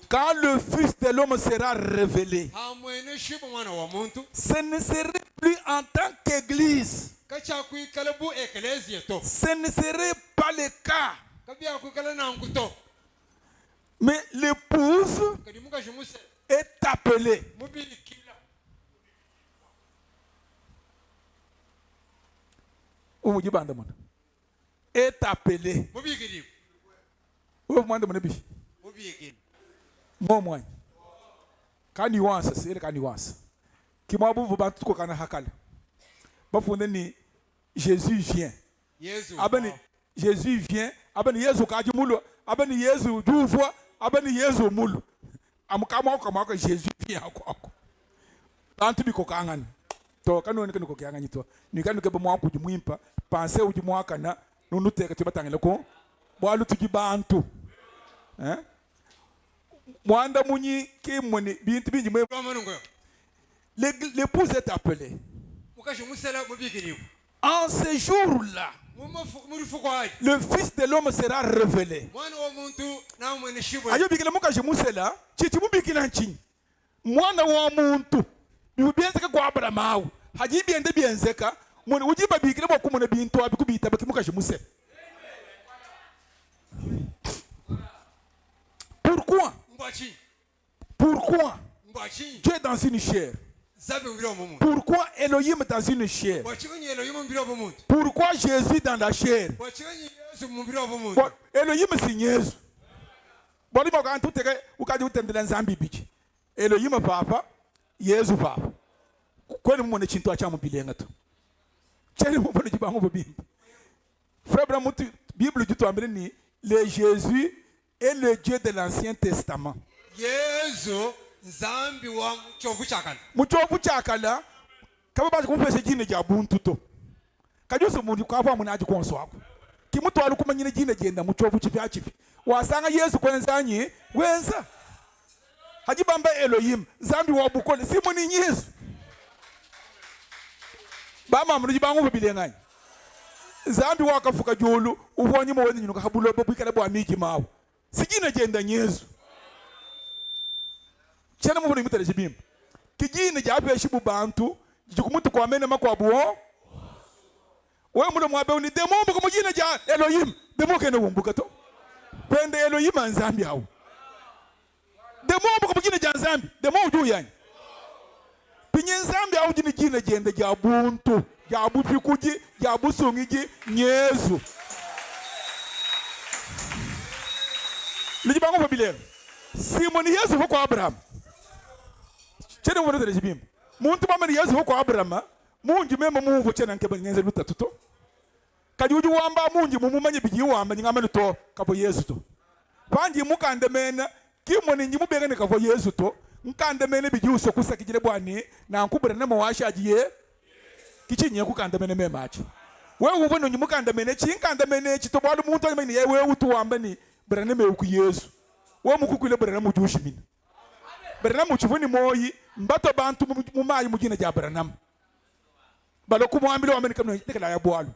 Quand le Fils de l'homme sera révélé, ce ne serait plus en tant qu'Église kacha kuikala bu ecclesia to Ce ne serait pas le cas. kabia kuikala na nguto Mais l'épouse kadi muka jumuse est appelée. mubili kila Umujibanda mwana. Est appelée. mubigiri Uwe mwanda mwana bishi. mubigiri Mo mwanya. Ka nuance, c'est le ka nuance. Ki mwa buvu bantu ko kana hakala. Bafunde ni Jésus vient. yesu Abani Jésus vient. Abani Yesu kaji mulu. Abani Yesu juvwa. Abani Yesu mulu. Amukama ko Jésus vient ako. Bantu biko kangana. To kanone kaniko kyanganya to. Ni kanuke ba mwa kuji mwimpa. Pense uji mwa kana nunu teka tibatangela ko. Bwalu tuji bantu. Mwanda munyi kimoni bintu binji mwe. L'épouse est appelée. muka jumusela mubigiri En ce jour-là, le Fils de l'homme sera révélé. mwana wa muntu na mwene shibwe Ayo bikila muka jemusela, chichi mubikila nchini. Mwana wa muntu. Bibienzeka kwa Abrahamu. Haji biende bienzeka. Mwene ujiba bikila kwa kumune bintu abikubita bakimuka jemusela. Pourquoi? ngwachi Pourquoi ngwachi Dieu est dans une chair? zabe mbiro mumuntu Pourquoi Elohim dans une chair? ngwachi kwenye Elohim mbiro mumuntu Pourquoi Jésus dans la chair? ngwachi kwenye Yesu mbiro mumuntu Bon, Elohim si Yesu. Boli mo kan tuteke ukaji utendela nzambi biki. Elohim papa, Yesu papa. Kwani mumone chintu acha mubilenga to. Cheli mumone jibango bobimba. Frère Abraham, Bible dit toi ni le Jésus est le Dieu de l'Ancien Testament. Yesu nzambi wa chovu chakala Muchovu chakala kaba baje kumfese jine ja buntu to. Kajuso mundu kwava munaji konso wako. Kimutu alukumanyine jine jenda muchovu chipya chipi. Wasanga Yesu kwenzanyi wenza. Hajibamba Elohim zambi wa bukole simoni Yesu. Bama munaji bangu babilenganye. Zambi wakafuka julu ubonye mu wenye nyuka habulo bobikala bwa miji mawo. Sijine jenda Yesu. Chana mu bimutele jibim. Kijine jape shibu bantu jikumutu kwa mene makwabuo. Wewe mulo mwabe uni demo mbuko mujine ja Elohim demo kene wumbuka to. Pende Elohim anzambi hawo. Demo mbuko mujine ja nzambi demo uju yani. Pinye nzambi hawo jine jende ja buntu ja bupikuji ja busungiji Yesu. Lijibango fabilero. Simoni Yesu kwa Abraham. Chene mwono tere jibim. Muntu mama ni Yesu kwa Abraham. Munji mema mungu chene nkeba nyenze luta tuto. Kajuju wamba munji mumumanye biji wamba nyingamani to kabo Yesu to. Panji mukandemena kimoni njimu begane kabo Yesu to. Nkandemene biji usokusa kijile bwani na nkubura na mawasha ajiye. Kichi nye kukandemene mema achi. Wewe uvono njimu kandemene chi nkandemene chi to bwalu muntu wanyama ni yewe utu wamba ni brane me uku Yesu. Wewe mukukule brane mujushi mina. Branham uchuvuni moyi mbato bantu mumayi mujina ja Branham baloku muambile wa Amerika no tekala ya bwalu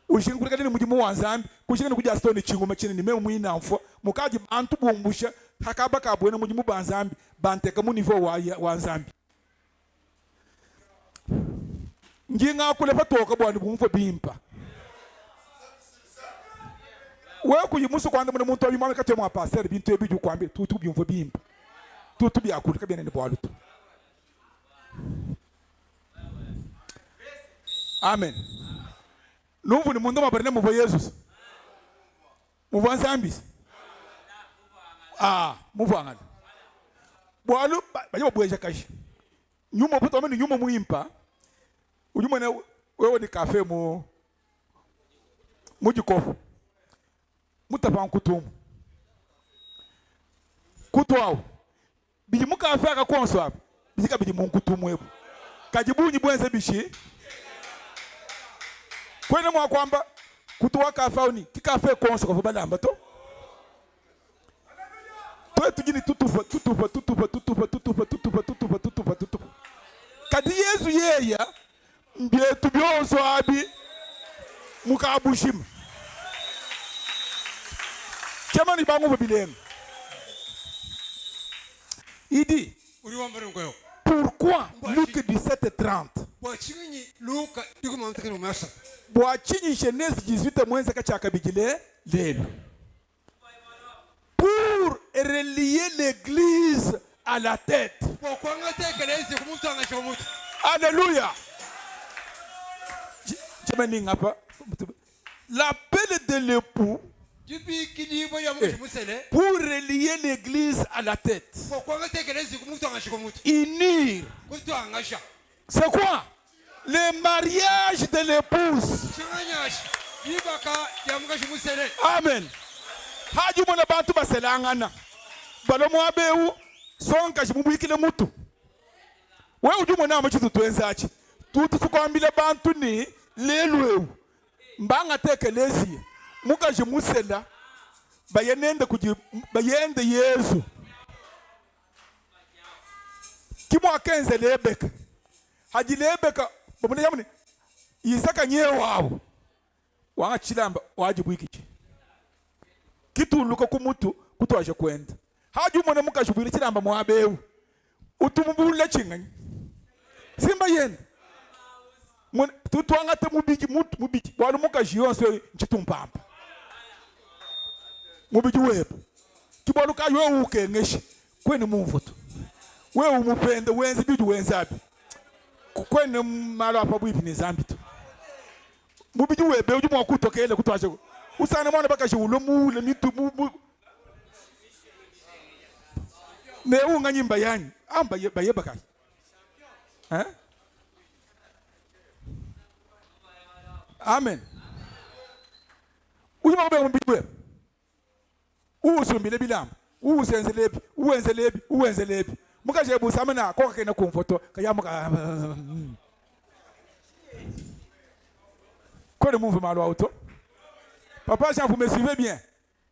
ushingule kadini mujimu wanzambi kushingene kuja stone chingo machine ni memu muina mfo mukaji bantu bumbusha hakaba kabwena mujimu banzambi banteka mu niveau wa wanzambi njinga kule patoka bwani bumfo bimpa wewe kuyimusu kwanda mu muntu abimame katyo mu pastor bintu ebiju kwambe tutu byumvo bimpa tutu byakulu kabene ne bwaluto amen nuvu ni mundu mabarene mu Yesu mu vanzambi muvu angana bwalu baje bweja kashi nyuma poto amene nyuma muimpa unyuma ne wewe ni cafe mu mujikofu mutapa nkutumu kutwao biji mukafe akakonso hapo bijika biji munkutumu ebo kajibunyi bwenze bishi kwene mwa kwamba kutuwa kafauni kikafe konso kwa balamba to to tujini tutupa kadi Yesu yeya mbye tubyoso abi mukabushima Chamani bangu babilem. Il dit, pourquoi Luc 17:30? duka diguma mtakini umasa bwachinyi Genèse 18 mwenza kachaka bigile lelo pour relier l'église à la tête. Alléluia. L'appel de l'époux pour relier l'église à la tête. Unir. C'est quoi? Le mariage de l'épouse. Amen. Haji mwana bantu baselangana. Balo mwabeu songa jimubikile mutu. Wewe ujumo na amachitu twenzachi. Tutu tukwambile bantu ni lelweu. Mbanga tekelezi. Muka jimusela. Bayende Yesu. Kimo akenze lebeka. Haji lebeka. Babune yamuni. Isaka nye wawo. Wanga chilamba wajibu ikichi. Kitu luka kumutu kutuaje kwenda. Haji umone mukashubiri chilamba mwabeu. Utumubula chingani. Simba yenda. Tutuangate mubiki mutu mubiki. Wanu mukashi yonse nchitumpamba. Mubiki wepo. Kibwalu ka wewe ukengeshi. Kweni mumvuto. Wewe umupende wenzi biju wenzabi. Kweni malo apa bwipi ni zambi tu. Mubiki webe ujumu wakutokele kutuaje. Usana mwana baka shiwulo mule mitu mubu. Ne unga nyimba yani. Amba baye baka. Amen. Ujuma kube mbibwe. Usumbile bilam. Usenzelebi. Uwenzelebi. Muka jebu samana koka kena kumfoto. Kaya muka. Quoi de mouvement à l'auto? Papa Jean, vous me suivez bien?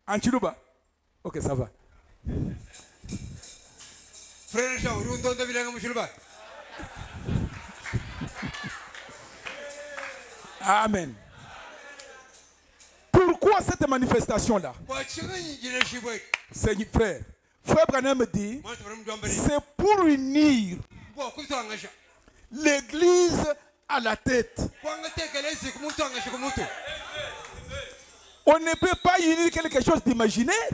En Chiluba? Ok, ça va. Frère Jean, vous entendez bien en Chiluba? Amen. Pourquoi cette manifestation-là? Seigneur frère. Frère Branham me dit, c'est pour unir l'église à la tête. On ne peut pas unir quelque chose d'imaginaire.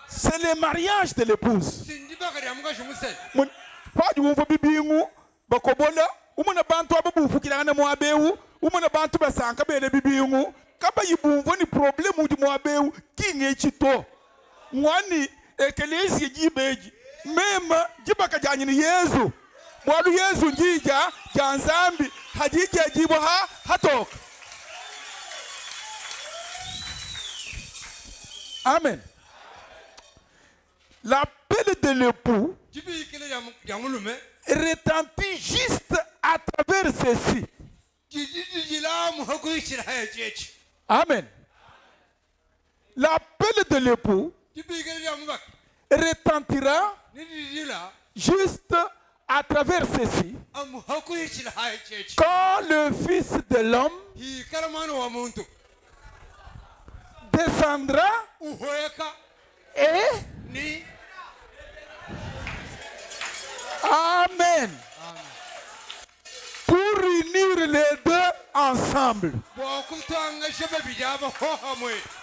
C'est le mariage de l'épouse. Pas du monde bibingu, bakobola, umuna bantu ababu fukilana moabeu, umuna bantu basanka bele bibingu, kaba yibumvo ni problème du moabeu, kinge chito. Mwani ekelezi jibeji, même jibaka janyini Yesu. Mwalu Yesu njija janzambi hajija jibo hatoka. Amen. L'appel de l'époux retentit juste à travers ceci. Amen. L'appel de l'époux retentira juste à travers ceci. Quand le Fils de l'homme descendra et Amen. Pour unir les deux ensemble.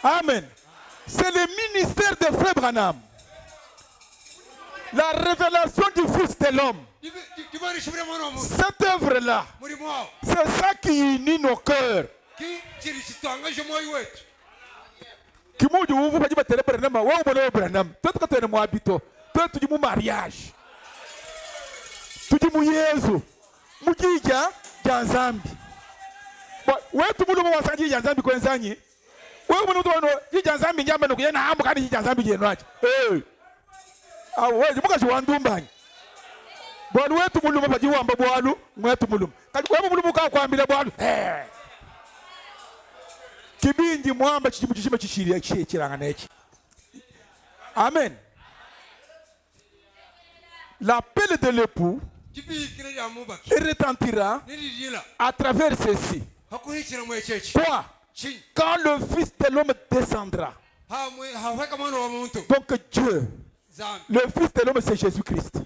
Amen. C'est le ministère de Frère Branham. La révélation du Fils de l'homme. Cette œuvre-là, c'est ça qui unit nos cœurs. Kimoja uvu kajiba tele Branham, wao mwana Branham. Toto katene mwabito. Toto tujimu mariage. Tujimu Yesu. Mujija janzambi. Wetu mulu mwasanji janzambi kwenzanyi. Wewe mwana mtu janzambi njamba nokuyena hamu kani janzambi jenwaje. Wewe muka shiwandumbani. Bwana wetu mulu mapaji wamba bwalu, mwetu mulu. Kati wewe mulu muka kwambile bwalu. Kibinji mwamba chichimuchishima chishiria chiranga nechi. Amen. L'appel de l'époux retentira à travers ceci. Toi, quand le Fils de l'homme descendra. Donc Dieu Le Fils de l'homme, c'est Jésus-Christ.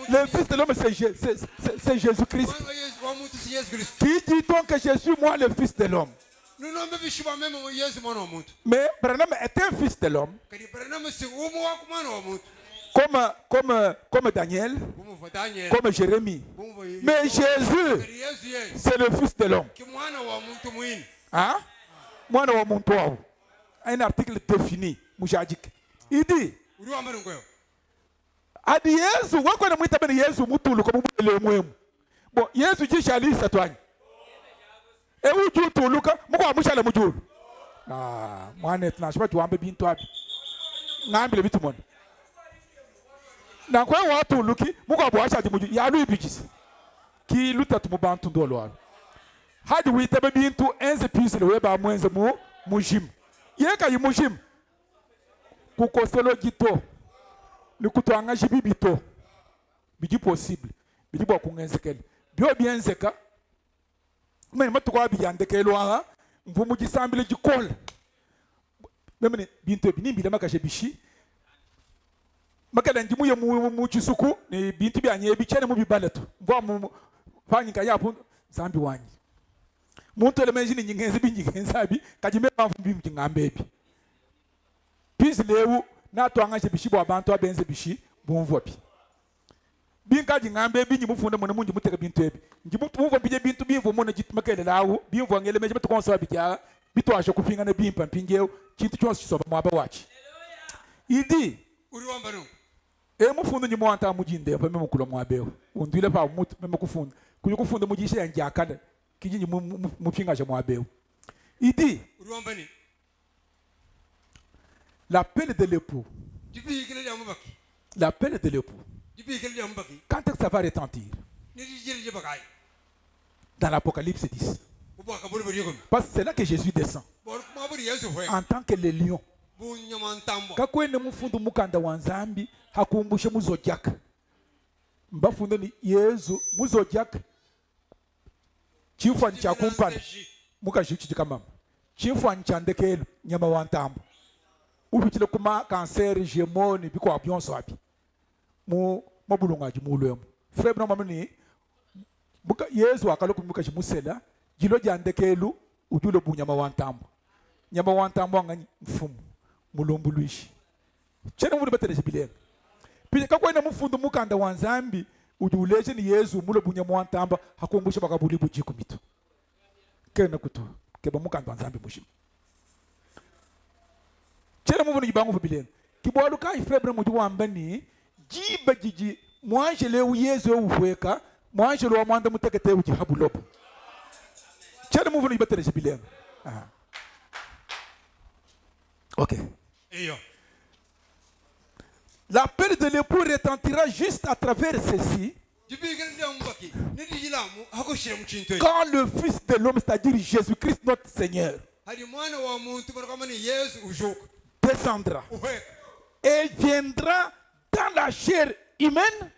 Le Fils de l'homme, c'est Jésus-Christ. Qui dit donc que je suis moi le Fils de l'homme? Mais Branham est un fils de l'homme. Comme Daniel, comme Jérémie. Mais Jésus, c'est le Fils de l'homme. Hein? Un article défini. Il dit, Adi Yesu, wakona mwita bene Yesu mutulu kwa mwele mwemu. Bon, Yesu jisha alisa tuanyi. Ewu juu tuluka, mkwa mwishala mjulu. Mwane tunashiba tuwambe bintu habi. Ngambile bitu mwone. Na kwa watu luki, mkwa buwasha di mjulu. Yalu ibijisi. Ki luta tumubantu ndolo walo. Hadi wita bintu enze pisi weba mwenze mujim. Yeka yi mujim. Kukoselo jito. Ni kutwanga jibibito. Biji possible. Biji bwa kungenzekele. Bio bienzeka. Mene matukwa biyandekelo aha. Mvumu jisambile jikola. Memene bintu binimbi maka jebishi. Makala njimu ya mujisuku ni bintu bianye bichene mubibaletu. Mvua fanyika yapu zambi wanyi. Muntu elemejini nyingenzi binyigenzabi kajime mvumbi mjingambebi. Pisi lewu na twanga bishi bo abantu abenze bishi bumvwa pi. Binka jingambe binyi mufunde mona munji muteka bintu ebi. Njimu tumvo bije bintu bimvo mona jitmakele lawo bimvo ngele meje beto konso abija bito asho kupinga na bimpa mpingeo kintu cyose kisoba mwaba wachi. Idi uri wambano. Mufunde nyi mwanta mujinde pa memukula mwabeo. Undile pa mutu memukufunda. Kuyo kufunda mujishe yanjakana kijinyi mupinga je mwabeo. Idi uri wambani. L'appel de l'époux. L'appel de l'époux. Quand est-ce que ça va retentir? Dans l'Apocalypse 10. Parce que c'est là que Jésus descend. En tant que le lion. Kakwene mufundu mukanda wanzambi hakumbushe muzojaka. Mbafundu ni Yesu muzojaka. Chifwa ncha kumpana. Muka jichi kama. Chifwa ncha ndekelo nyama wantambo. Ubitile kuma cancer gemoni biko abionso abi mu mabulunga jimulwemo frère na mamani buka Yesu akaloku muka jimusela jilo jandekelu ujulo bunyama wantambo nyama wantambo ngani mfumu mulombuluishi chene muri batele jibilele pije kakwena mufundu mukanda wanzambi ujuleje ni Yesu mulo bunyama wantambo hakumbusha bakabuli bujiku mito kena kutu keba mukanda wanzambi mushima. Chela muvuni jibangu fabilene. Kiboalu kai febre muju wambani jiba jiji mwanjele uyezo uweka mwanjele wa mwanda mutekete uji habulopo. Chela muvuni jibatere jibilene. Ok. L'appel de l'époux retentira juste à travers ceci. Quand le Fils de l'homme, c'est-à-dire Jésus-Christ notre Seigneur, descendra et viendra dans la chair humaine.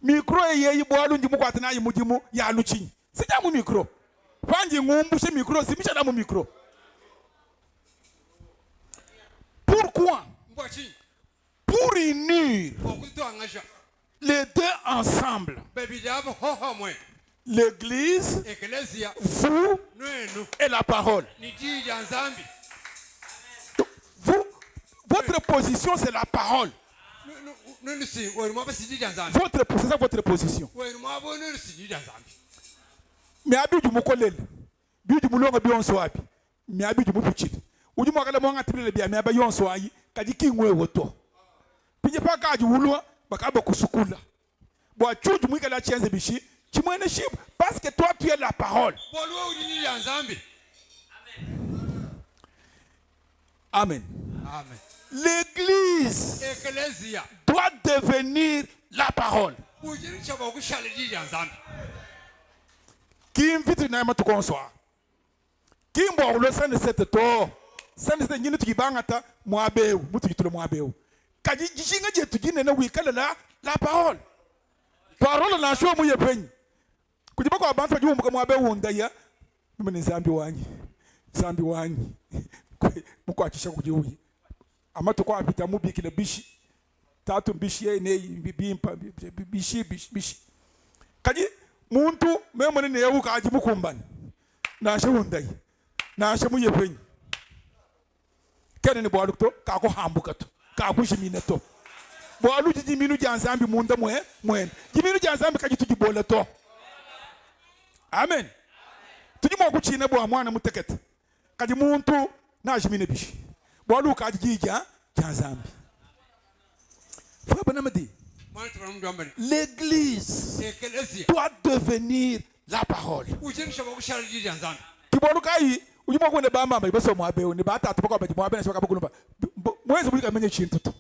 Micro ye boalu ndi mukwata na yimudimu ya luchi. Sija mu micro. Fanji ngumbushe micro simisha na mu micro. Pourquoi? Pour unir les deux ensemble. L'église, vous et la parole. Vous, votre position c'est la parole. C'est ça votre position. Mais abi du mukolel, bi du mulonga bi onso abi. Mais abi du mupuchit. Uji mwakala mwanga tibile bia mais aba yonso ayi kadi kingwe woto. Pinye paka aji wulwa bakaba kusukula. Bo achuju mwikala chenze bishi. Parce que toi tu es la parole. Amen. Amen. L'église doit devenir la parole. Qui invite na matu konsoa. Qui mbo le san de cette to. San de nyini tukibangata mwabeu, mutu yitulo mwabeu. Kaji jishinga je tugine na wikala la parole. Parole na show mu yepenyi. Kujibako abantu bajumu mwabeu ndaya. mimi zambi wanyi mukwakisha kujiuye amato kwa apita mubikile bishi tatu bishi ne bimpa bishi kaji muntu memone ne yawu kaji mukumbani na shawundai na shamuye penyi kene ni bwalu to ka ko hambuka to ka ko jimine to bwalu jiminu janzambi munda mwen jiminu janzambi kaji tujibola to amen tujimo kuchina bwa mwana mutekete kaji muntu na jimine bishi bwalu kaji jija janzambi Frère, l'église doit devenir la parole. Kibolukai, ujimo kwenda bamba mbaso mwabe ni bata atupaka baji mwabe na shoka bukulumba. Mwenze bulika menye chintu to.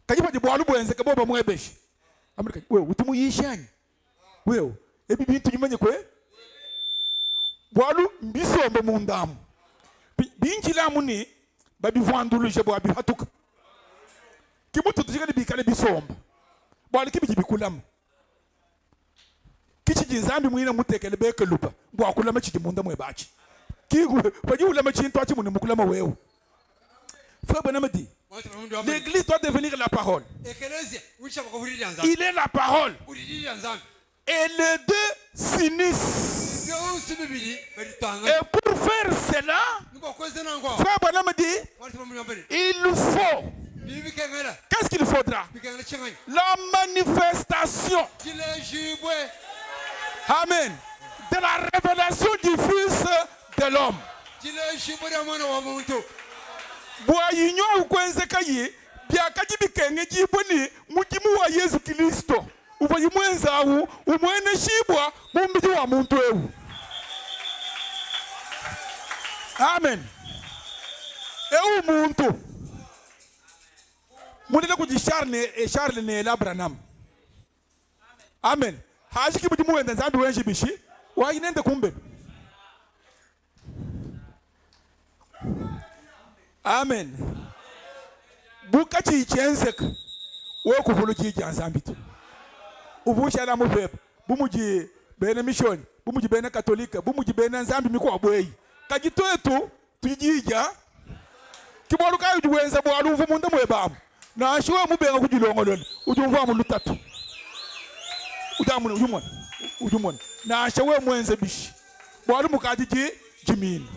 Kajipa jibwalu bwenze kaboba mwebeshi. Amerika, wewe utumu yishani. Wewe, ebi bintu nyimenye kwe? Bwalu mbisombe mundamu. Binjila muni babi vandulu jebo abi hatuka. Kimutu tujikani bikale bisomba. Bwali kibi bikulam. Kichi jinzambi mwina mutekele beke lupa. Bwa kulama chiti munda mwebachi. Kigu waji ulama chinto achi muni mukulama wewe. Frère Benamedi. L'église doit devenir la parole. Il est la parole. Et les deux s'unissent. Et pour faire cela, Frère Benamedi, il faut. Qu'est-ce qu'il faudra? La manifestation. Amen. De la révélation du Fils de l'homme. Bwayinyo ukwenze kayi byakaji bikenge jiboni mujimu wa Yesu Kristo. Ubayimwenza wu umwene shibwa mumbiji wa muntu ewu. Amen. Ewu muntu. Munile kujisharne Charles ne Abraham. Amen. Haji kibujimu wenda zambi wenji bishi. Wa inende kumbe. Amen. Bukachi chenzek. Wo kufuluji janzambito. Ubusha na mufep. Bumuji bene mission. Bumuji bene katolika. Bumuji bene nzambi miko abwei. Kajito etu tujija. Kiboruka ujuwenza bwa aluvu munda mwebamu. Na ashuwa mubenga kujilongolole. Ujumva mu lutatu. Udamune ujumon. Na ashuwa mwenze bishi. Bwa alumu kajiji jimini.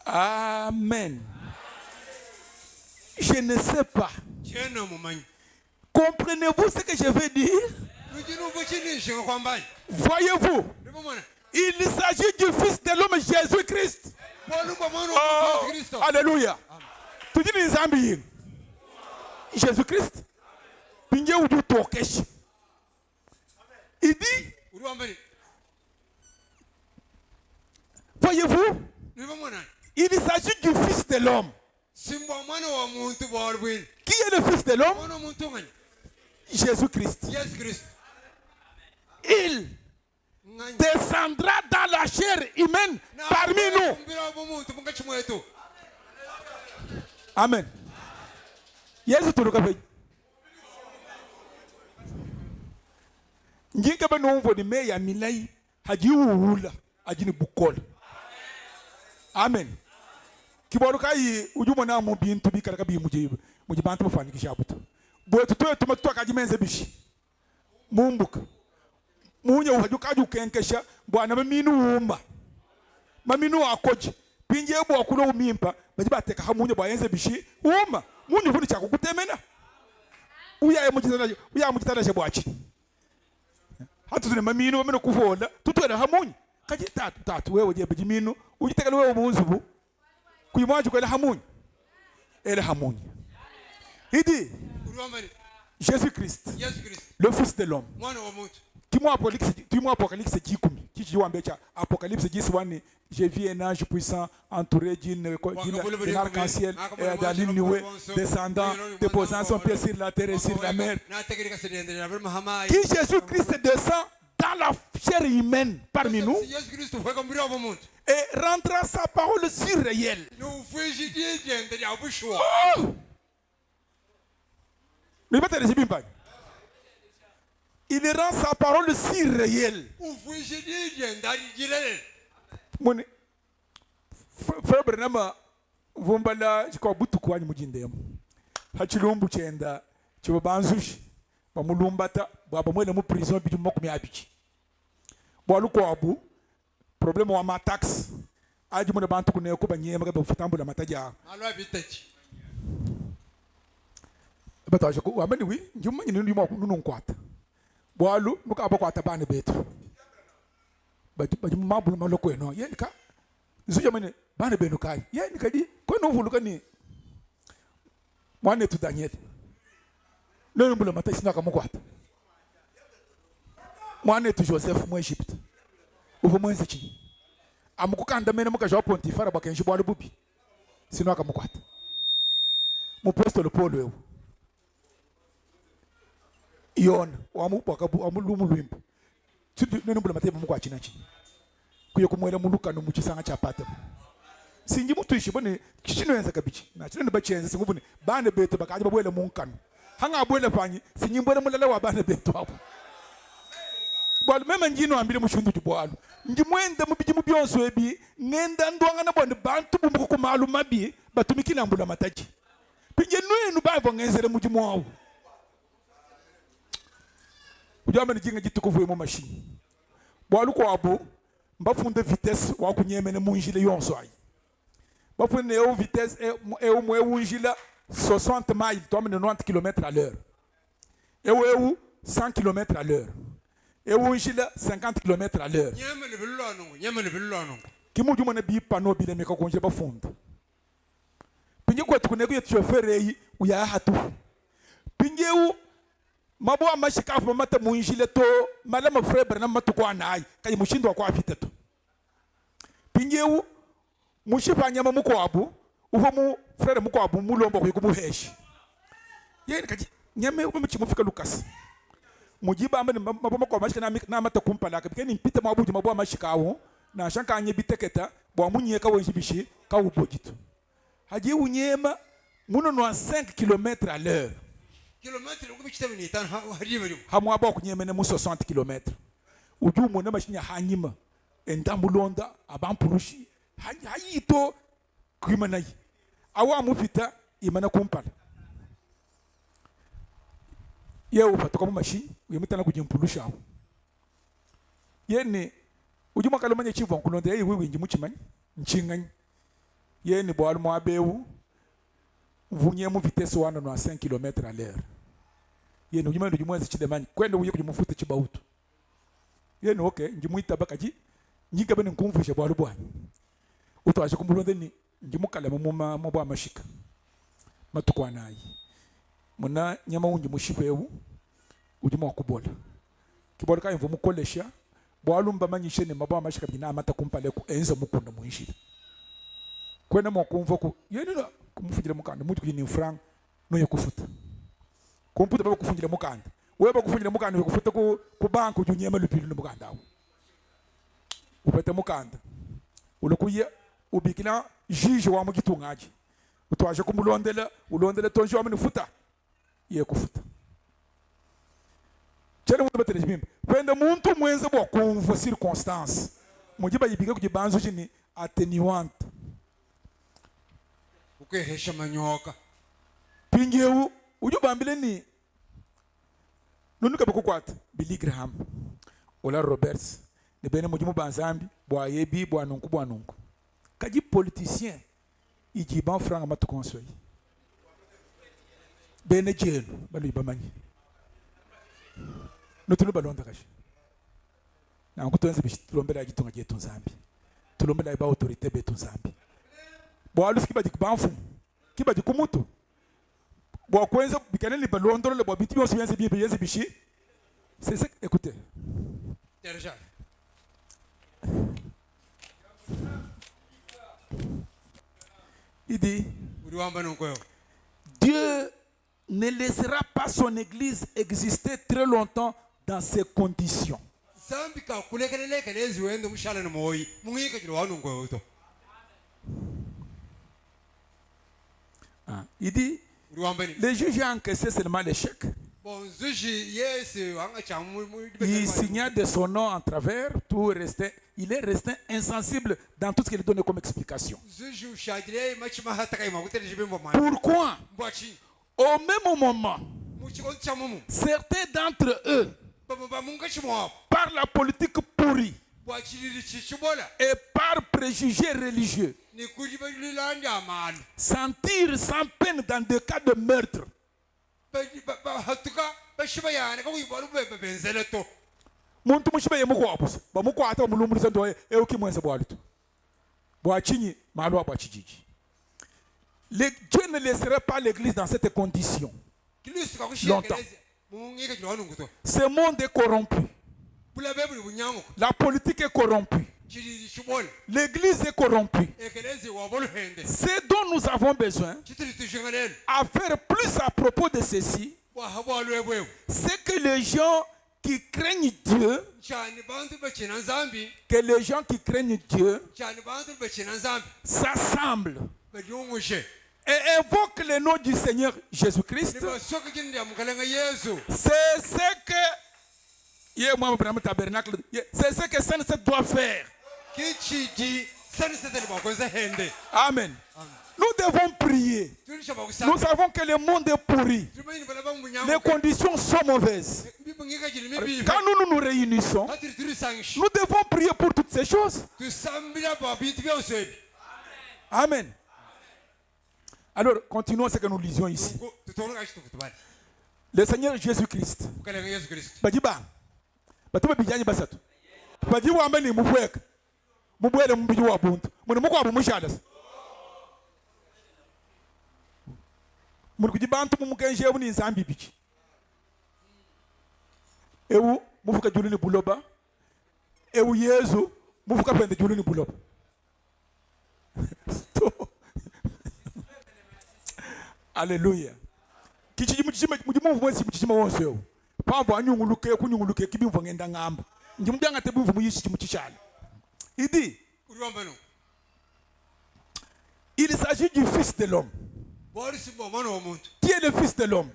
Amen. Je ne sais pas. Comprenez-vous ce que je veux dire? Voyez-vous? Il s'agit du Fils de l'homme Jésus-Christ. Oh, alléluia. Tu dis les amis. Jésus-Christ. Il dit. Voyez-vous? Il s'agit du Fils de l'homme. Qui est le Fils de l'homme? Jésus-Christ. Il descendra dans la chair humaine parmi nous. Amen. Yesu turukabe. Njike ba no mvodi me ya milai haji uhula ajini bukola. Amen. Kiboruka yi ujumo na mu bintu bi karaka bi mujibantu mufanikisha buto. Bo tutoe tumatoka kajimenze bishi. Mumbuka. Munye uhajukaji ukenkesha bwana maminu umba. Maminu akoji. Pinje bo akulo umimpa bajibateka hamunye bwayenze bishi umba. Munye vuni chako kutemena. Uya mujitana je bwachi. Hatu tune maminu wameno kuvola tutwera hamunye. Kaji tatu wewe je bajiminu ujitekala wewe munzubu kuyimwaje kwela hamunye ele hamunye idi Jésus-Christ le Fils de l'homme Apocalypse 10 qui Apocalypse 10 j'ai vu un ange puissant entouré d'un arc-en-ciel et d'un ligne nouée descendant déposant son pied sur la terre et sur la mer. Qui Jésus-Christ descend dans la chair humaine parmi nous et rendra sa parole surréelle. il rend sa parole si réelle. Mon frère Bernama Vumbala, je crois butu kwa mujindem. Hachilumbu chenda, chibabanzushi, bamulumbata, babamwele mu prison bitu mokumi abichi. Bwalu kwa abu, problème wa ma taxe. Aji mo bantu ko ne ko banyema ga bafutambula mataja. Alwa bitachi. Bata je ko wa mani wi, njuma ni ndu mo nunu kwata. Bwalu muka abakwata bana betu. Batu mabulu maloko eno, yenka. Zuja mane bana benu kai. Yenka di, ko no vuluka ni. Mwane tu Daniel. Lelo mbula mata sina kama kwata. Mwane tu Joseph mu Egypte. Uvo mu nzichi. Amukukanda mene muka jo Pontifara bakenji bwa bubi. Sino kama kwata. Mu apostolo Paulo eu. Ion, wamu pakabu amulumu lwimbo. Tudu neno mbula mata mu kwa chinachi. Kuyo kumwela muluka no muchisanga chapata. Singi mutu ishi bone kishino yenza kabichi na chino bachenza singubune bana beto bakaje babwele munkano hanga abwele fanyi sinyimbwele mulale wa bana beto hapo bwalo mema njino ambile mushundu tubwalo njimwende mubiji mubyonso ebi ngenda ndwanga na bonde bantu bumuko kumalu mabi batumikina mbula mataji pinje nwenu bavo ngenzere mujimu wawo ujamba ni jinga jitukuvu mu machine bwalo ko abo mbafunde vitesse wa kunyemene munjile yonso ayi bafune eu vitesse eu mo eu unjila 60 miles tome 90 km/h eu 100 km/h eu unjila 50 km/h nyamene bilano kimuju mona bi pano bi le meka konje bafunda pinje ko tukune ko chauffeur yi uya hatu pinjeu mabo amashikafu mata munjile to malama frère na matu kwa nai kai mushindo kwa fiteto pinjeu mushipa nyama mukwabu uvo mu frère mukwabu mulomba ko kumuheshi yeni kaji nyame umuchi mufika Lucas mujiba amene mabo makwa mashika na mata kumpala ka bikeni mpita mabuji mabo amashikawo na shanka anye biteketa bwa munyeka wenji bishi ka ubojitu haji unyema muno no 5 km/h kilomètre ko bichita ni tan hadi bari hamwa ba kunyemene mu 60 km ujumu na mashinya hanyima endambulonda abampurushi hayito kuimanai awa mufita imana kumpala yeo patoka mu machine uyemutana kujimpulusha aho yene ujuma kalomanya chivwa kulonda yeyi wewe nji muchimanyi nchinganyi yene bwal mo abewu vunye mu vitesse wana no 5 km/h yene ujuma ndo jumwa zichidemanyi kwenda uye kujimufuta chibautu yene okay nji muita bakaji njiga bene nkumvusha bwal bwanyi utwaje kumulonde ni njimukala mu bwa mashika matukwanayi muna nyama unji mushipewu ujuma kubola kibola ka imvu mukolesha bwalumba manyishe ne mabwa mashika bina amata kumpale ku enza mukunda muishira kwena mo kumva ku yenina kumufungira mukanda mutu kini franc no yakufuta kumputa baba kufungira mukanda weba kufungira mukanda kufuta ku banko junyema lupilu mukanda awo upete mukanda ulokuye ubikina juge wa mugitungaji utwaje kumulondela ulondela tonje wa mnifuta ye kufuta chene mu batere bimba kwenda muntu mwenze bwa kumva circonstance mujiba yibika kujibanzo chini attenuante ukehesha manyoka pingewu ujubambile ni nunuka bukukwata Billy Graham ola Roberts ne bene mujimu banzambi bwa yebi bwa nunku kaji politicien iji ban franga matu konsoy bene jelu balu bamanyi notulu balonda kashi na nkutonze bishitulombera gitunga jetu zambi tulombera ba autorité betu zambi bo aluski ba dikbanfu kiba dikumutu bo kwenza bikaneli balondolo le bo biti yo siyenze bi yenze bishi c'est ça écoutez déjà il dit Dieu ne laissera pas son église exister très longtemps dans ces conditions. Il dit, les juges ont encaissé seulement l'échec. Il signa de son nom en travers, il est resté insensible dans tout ce qu'il donnait comme explication. Pourquoi? Au même moment, certains d'entre eux, par la politique pourrie et par préjugés religieux, sentir sans peine dans des cas de meurtre. Muntu mushibe yemuko abusa bamuko ata mulumulisa ndo eukimwenza bwalitu bwachinyi malo abachijiji. Dieu ne laisserait pas l'église dans cette condition longtemps. Ce monde est corrompu, la politique est corrompue, l'église est corrompue. Ce dont nous avons besoin à faire plus à propos de ceci, c'est que les gens qui craignent Dieu, s'assemblent et invoquent le nom du Seigneur Jésus-Christ. C'est ce que Saint-Sept doit faire. Amen. Nous devons prier. Nous savons que le monde est pourri. Les conditions sont mauvaises. Quand nous nous réunissons, nous devons prier pour toutes ces choses. Amen. Alors, continuons ce que nous lisions ici. Le Seigneur Jésus-Christ. Mulikujibantu mumukenje ebu ni nzambi biki ewu mufuka juluni buloba ewu Yesu mufuka pende juluni buloba. Alléluia. Kichiji mujimu mwesi muchijima wonse ewu pambo anyunguluke kunyunguluke kibimvo ngenda ngamba njimudanga tebimvo muyishi muchishana idi. Il s'agit du fils de l'homme. Qui est le fils de l'homme?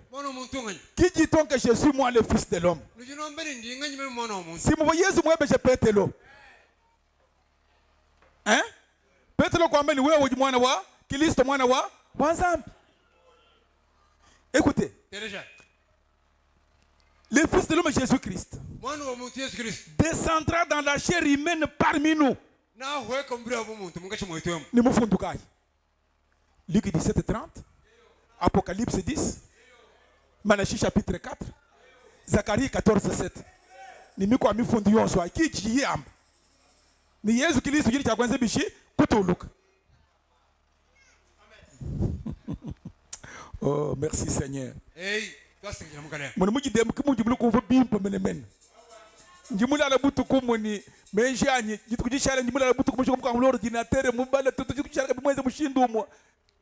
Qui dit-on que je suis moi le fils de l'homme? Si vous voyez ce moi, je pète l'eau. Hein? Pète l'eau quand même, oui, ou du moins, qui liste moi, écoutez. Le fils de l'homme Jésus-Christ descendra dans la chair humaine parmi nous. Luc 17:30, Apocalypse 10, Malachie chapitre 4, Zacharie 14:7. Nimiko amifundi yonso akichi yamba. Ni Yesu Kristo yiri cyakwanze bishi kutuluka. Oh, merci Seigneur. Muni mujidemu kimujibulu kuva bimpo menemene. Njimula la butu kumuni menjanye jitukujishara njimula la butu kumusho kwa ordinateur mubala tutukujishara bimweze mushindumo.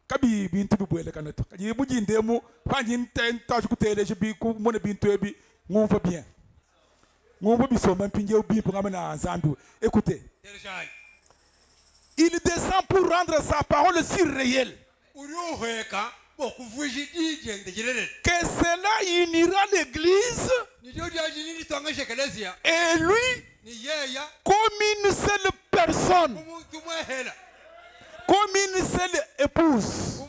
Kabi bintu bibwele kanato kaji mujindemu panji ntenta kuteleje bi ku mone bintu ebi ngumva bien ngumva bisoma mpinje ubimpo ngamana nzambi. Écoutez, il descend pour rendre sa parole si réelle que cela unira l'église et lui comme une seule personne, comme une seule épouse.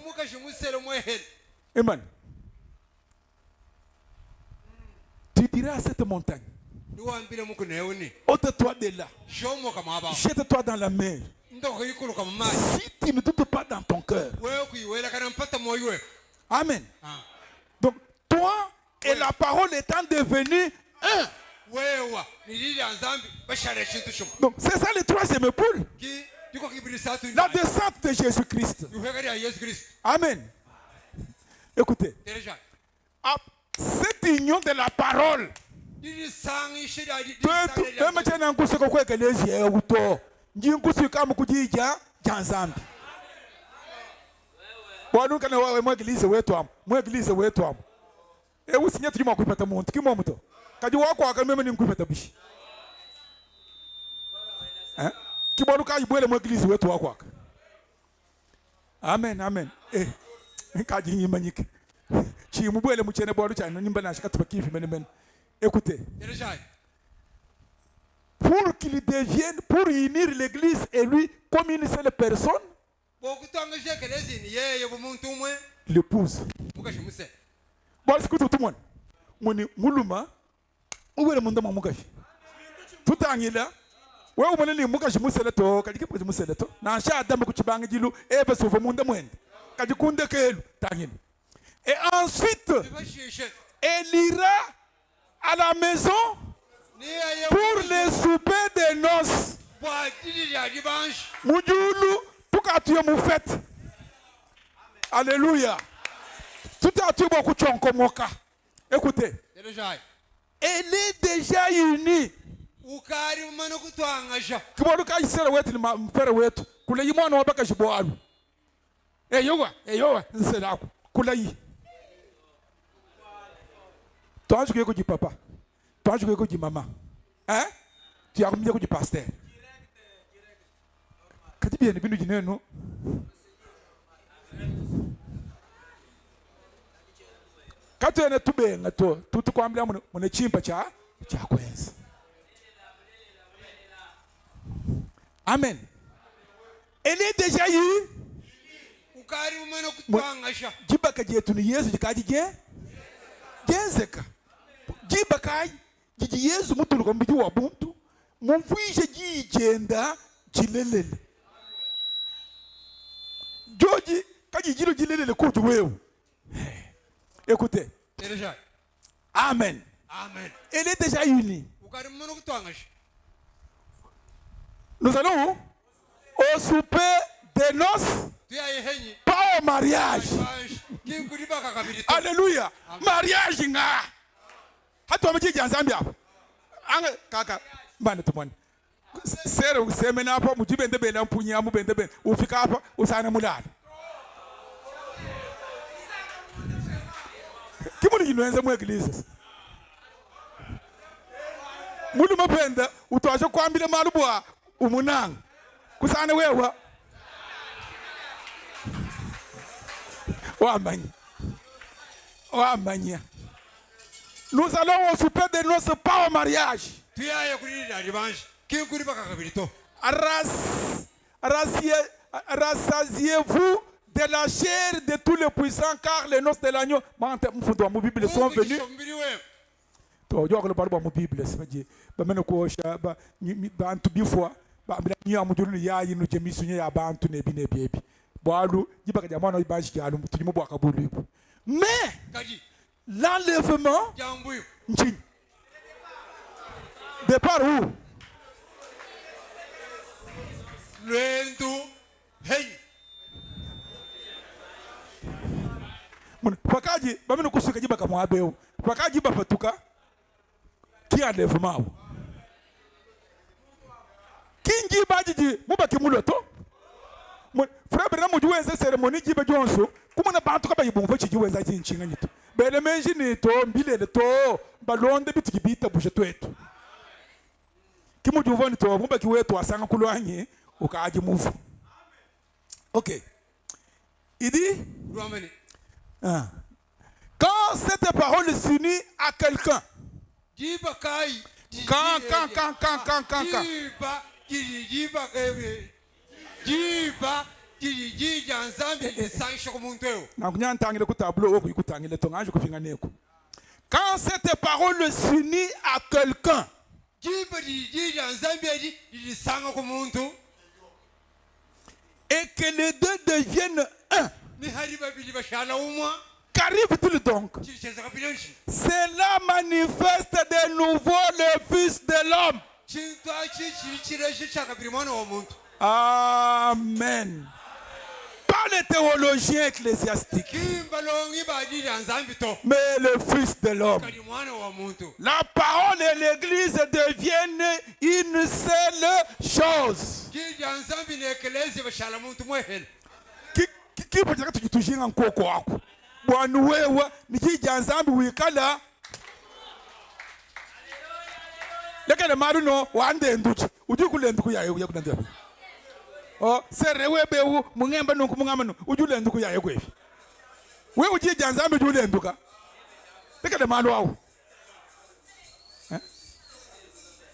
Amen. Tu diras à cette montagne, ôte-toi de là, jette-toi dans la mer. Si tu ne doutes pas dans ton cœur. Amen. Donc toi et la parole étant devenus un. Donc c'est ça le troisième épaule. La descente de Jésus-Christ. Amen. Écoutez. Cette union de la parole. Amen, amen. Écoutez. Pour qu'il devienne, pour unir l'église et lui comme une seule personne, l'épouse. Bon, écoute tout le monde. Mouluma, où est le monde de mon mugashi? Tout en est là. Ouais, on est mugashi museleto, kadiki pose museleto. Na sha adam kuchibanga dilu, ebe sauve monde moende. Kadikunde kelu, tangin. Et ensuite, elle ira à la maison pour les soupers des noces. Moudjoulou, pour que tu aies fête. Alléluia. Tout à tu beaucoup de choses. Écoutez. Elle est déjà unie. Toi, je veux dire papa. Toi, je veux dire maman. Hein? Tu as remis du pasteur. Quand tu viens de venir dîner, non? Quand tu es tout bien, tout comme là, mon échimpa, tu as quoi? Amen. Elle est déjà eu. Jibaka jetu ni Yesu jikaji genzeka. Jibakai jiji Yesu mutu lukambi wa buntu. Mumfuishe jigenda jilelele. Joji kaji jilo jilelele kutu wewe. Écoutez. Amen. Amen. Elle est déjà unie. Nous allons au souper des noces, pas au mariage. Alléluia. Mariage nga. Hata mji janzambia. Anga kaka bana tumani. Sere usemena hapa mjibende bela mpunya mubende bela. Ufika hapa usana mulala. Kimuni kinwenza mu eglise. Mulu mapenda utwaje kwambile malubwa umunanga. Kusana wewa. Nous allons au souper de noces, pas au mariage. Rassasiez-vous de la chair de tous les puissants, car les noces de l'agneau, ma Bible sont venues. Mais l'enlèvement départ où? Pakaji bameno kusuka jiba kama abeo pakaji ba patuka ki enlèvement kingi bajiji mubaki muloto frère Branham juwenza cérémonie jiba jonso kumuna bantu kaba yibumva chijiwenza chinchinga nyito bele menji nito mbilele to balonde bitikibita bushe twetu kimujuvoni to mubaki wetu asanga kulwanye ukaji muvu. OK. Il dit quand cette parole s'unit à quelqu'un, quand cette parole s'unit à quelqu'un, et que les deux deviennent un, qu'arrive-t-il donc? Cela manifeste de nouveau le Fils de l'homme. Amen. Pas les théologiens ecclésiastiques, mais le Fils de l'homme. La parole et l'Église deviennent une seule chose. Qui peut dire que tu touches un coco? Boanouewa, Nijanzambi wikala. Lekele maruno, wande nduchi. Ujukule nduku ya yakunda. Oh, serewe bewu, mungemba nuku mungamanu. Ujule nduku ya yakwe. We uji Janzambi jule nduka. Peka de malo au.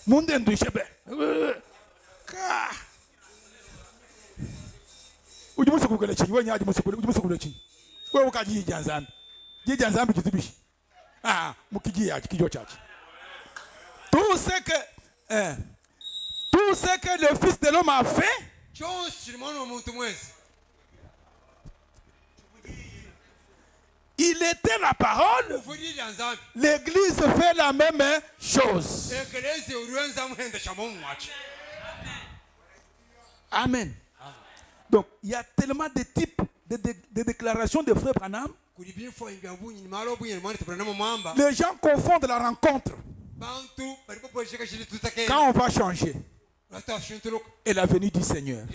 Monde ndushebe. Ka. Ujimusa kugala chini, wewe nyaji ujimusa kugala chini. Wewe ukaji janzambi. Je janzambi kitubishi. Mukiji ya kijo chachi. Tout ce que le Fils de l'homme a fait, il était la parole. L'église fait la même chose. Amen. Donc, il y a tellement de types de déclarations de frère Branham. Les gens confondent la rencontre. Quand on va changer et la venue du Seigneur.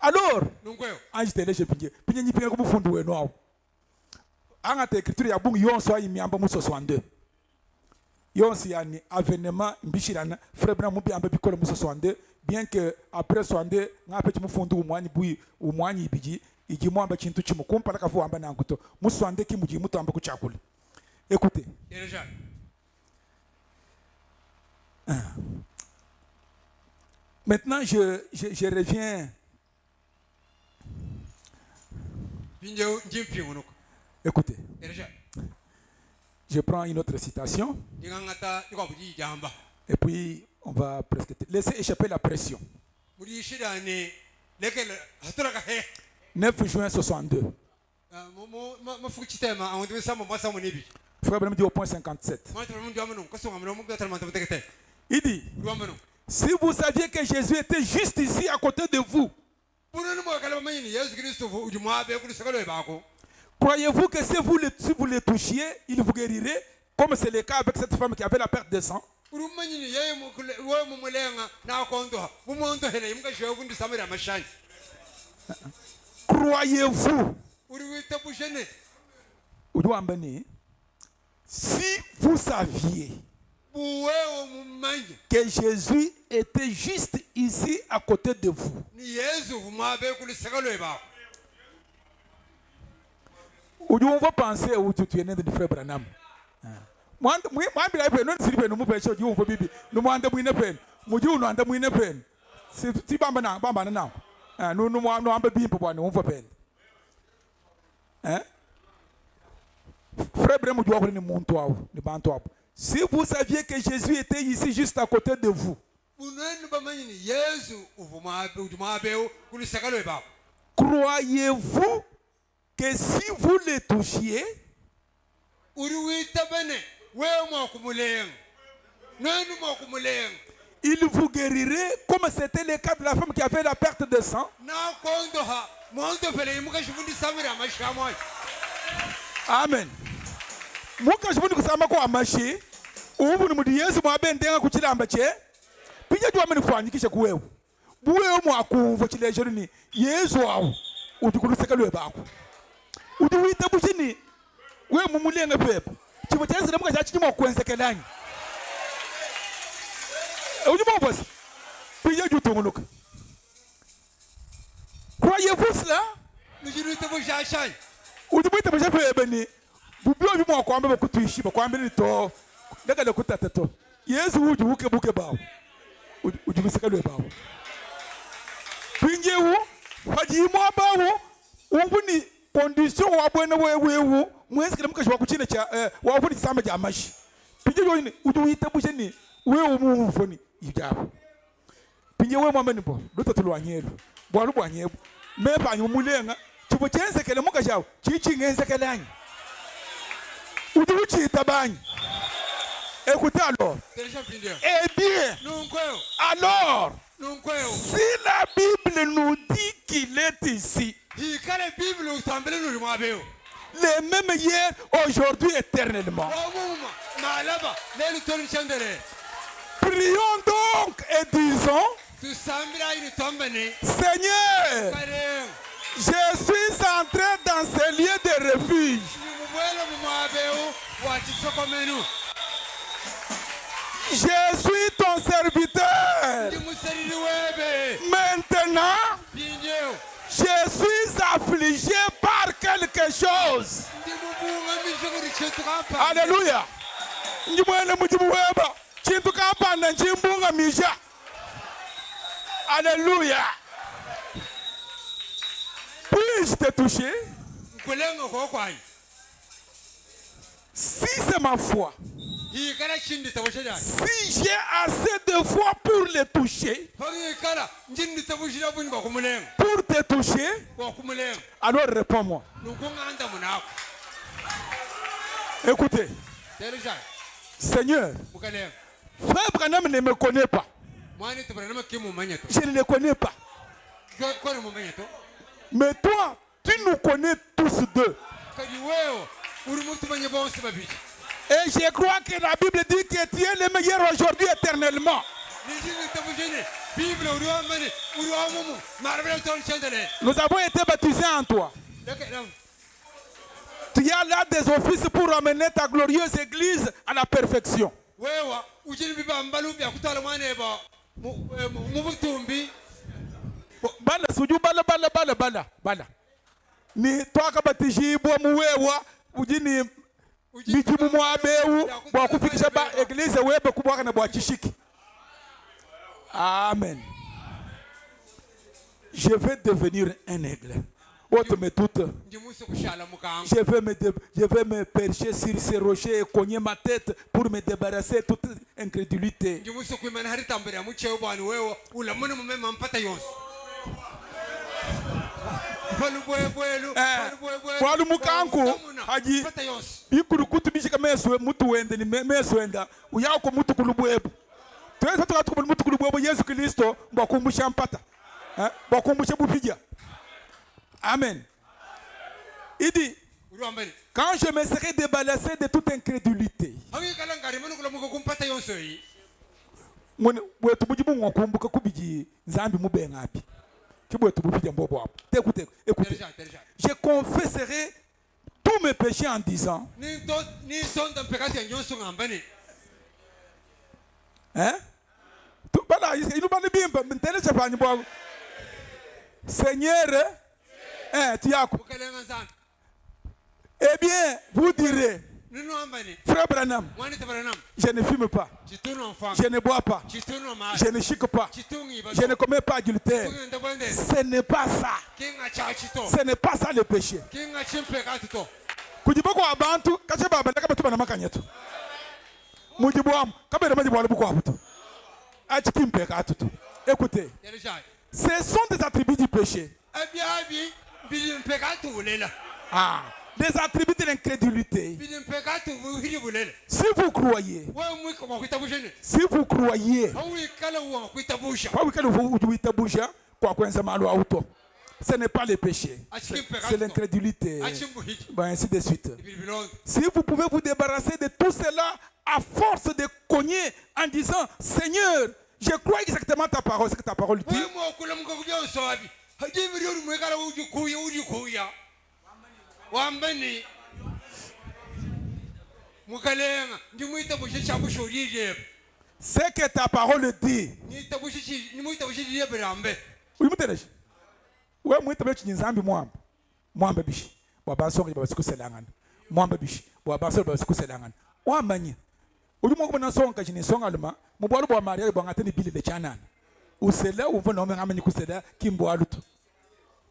Alors, ange tele je pinye ni pinye ko fundu we no. Anga te écriture ya bungu yonso ayi miamba mu 62. Yonso ya ni avènement mbishirana frère Branham bi amba bi ko mu 62 bien que après 62 nga pe mu fundu umwani bui umwani biji igi mu amba chintu chimu kumpa ka fu amba na nguto mu 62 ki muji muto amba ku chakula. Écoutez. Maintenant, je reviens. Écoutez. Je prends une autre citation. Et puis, on va presque laisser échapper la pression. 9 juin 62. Frère Branham dit au point 57. Il dit, si vous saviez que Jésus était juste ici à côté de vous, croyez-vous que si vous le touchiez, il vous guérirait, comme c'est le cas avec cette femme qui avait la perte de sang? Croyez-vous? Si vous saviez que Jésus était juste ici à côté de vous. On va penser au tu es né de frère Branham. Moi, si vous saviez que Jésus était ici juste à côté de vous, croyez-vous que si vous le touchiez, il vous guérirait comme c'était le cas de la femme qui avait la perte de sang? Amen. Muka jibuni kusama kwa amashi ubu ni mudi Yesu mwabendenga kuchilamba che pija jwa menifanyikisha kuwewe buwewe mwakumva chilejero ni Yesu wawu ujukuluseka lwe bako udiwita buchini we mumulenga pepe chivo cha Yesu namuka chachi chimo kwenzekelanyi ujimo bosi pija jutunguluka. Croyez-vous cela? Udiwita bucha pepe ni bubio bi mo kwamba bakutuishi bakwamba ni to daga le kutateto Yesu uju buke bawo uju bisaka lwe bawo pinjewu haji mo bawo umbuni condition wa bwana wewe mwezi kile mukashwa kuchine cha wa ubuni samba ja mashi pinjewu ni uju yitebushe ni wewe umuvoni ijabo pinjewu mwamani bo dotatulwanyelo bwalu bwanyebu meba nyumulenga chibo chenze kele mukashwa chichi ngenze kelanyi. Écoutez alors. Eh bien, alors, si la Bible nous dit qu'il est ici, les mêmes hier, aujourd'hui, éternellement. Prions donc et disons, Seigneur, je suis entré dans ce lieu de refuge. Je suis ton serviteur. Maintenant, je suis affligé par quelque chose. Alléluia. Njimwene mujibuweba. Chintu kampanda njimbunga misha. Alléluia. Puis-je te toucher? Si c'est ma foi. Si j'ai assez de foi pour les toucher, pour te toucher, alors réponds-moi. Écoutez, Seigneur, Frère Branham ne me connaît pas. Je ne le connais pas. Mais toi, tu nous connais tous deux. Et je crois que la Bible dit que tu es le meilleur aujourd'hui éternellement. Nous avons été baptisés en toi. Tu as là des offices pour amener ta glorieuse église à la perfection. Bala suju bala. Ni toka batiji bo muwewa ujini bijibu mwabeu bwa kufikisha ba église webe kubwaka na bwa chishiki. Amen. Je vais devenir un aigle. Je vais me percher sur ces rochers et cogner ma tête pour me débarrasser de toute incrédulité. Walu mukanku haji bikurukutu bishika meswe mutu wende ni meswenda uyako mutu kulubwebu twese tukatukubu mutu kulubwebu Yesu Kristo mbakumbusha mpata mbakumbusha bupija. Amen. Il dit, quand je me serai débarrassé de toute incrédulité, je confesserai tous mes péchés en disant, hein? Seigneur, eh bien, vous direz, Frère Branham, je ne fume pas, je ne bois pas, je ne chique pas, je ne commets pas adultère. Ce n'est pas ça. Ce n'est pas ça le péché. Écoutez, ce sont des attributs du péché. Ah, des attributs de l'incrédulité. Si vous croyez, ce n'est pas le péché, c'est l'incrédulité. Ainsi de suite. Si vous pouvez vous débarrasser de tout cela à force de cogner en disant, Seigneur, je crois exactement ta parole, ce que ta parole dit. Ce que ta parole dit.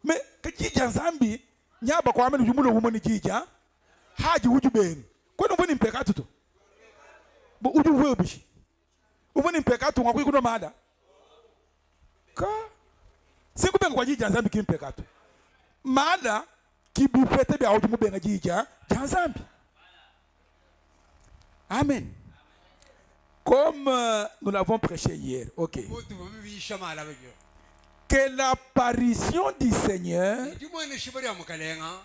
Mais kijija zambi nyaba kwa ameni jumulo wumoni kijija haji wujubeni kwani uboni mpekatu to bo ujuwe bishi uboni mpekatu ngakwi kuno mada ka sikubenga kwa kijija zambi kimpekatu mada kibufete bya ujumubenga kijija jambi. Amen. Comme nous l'avons prêché hier, ok. Que l'apparition du Seigneur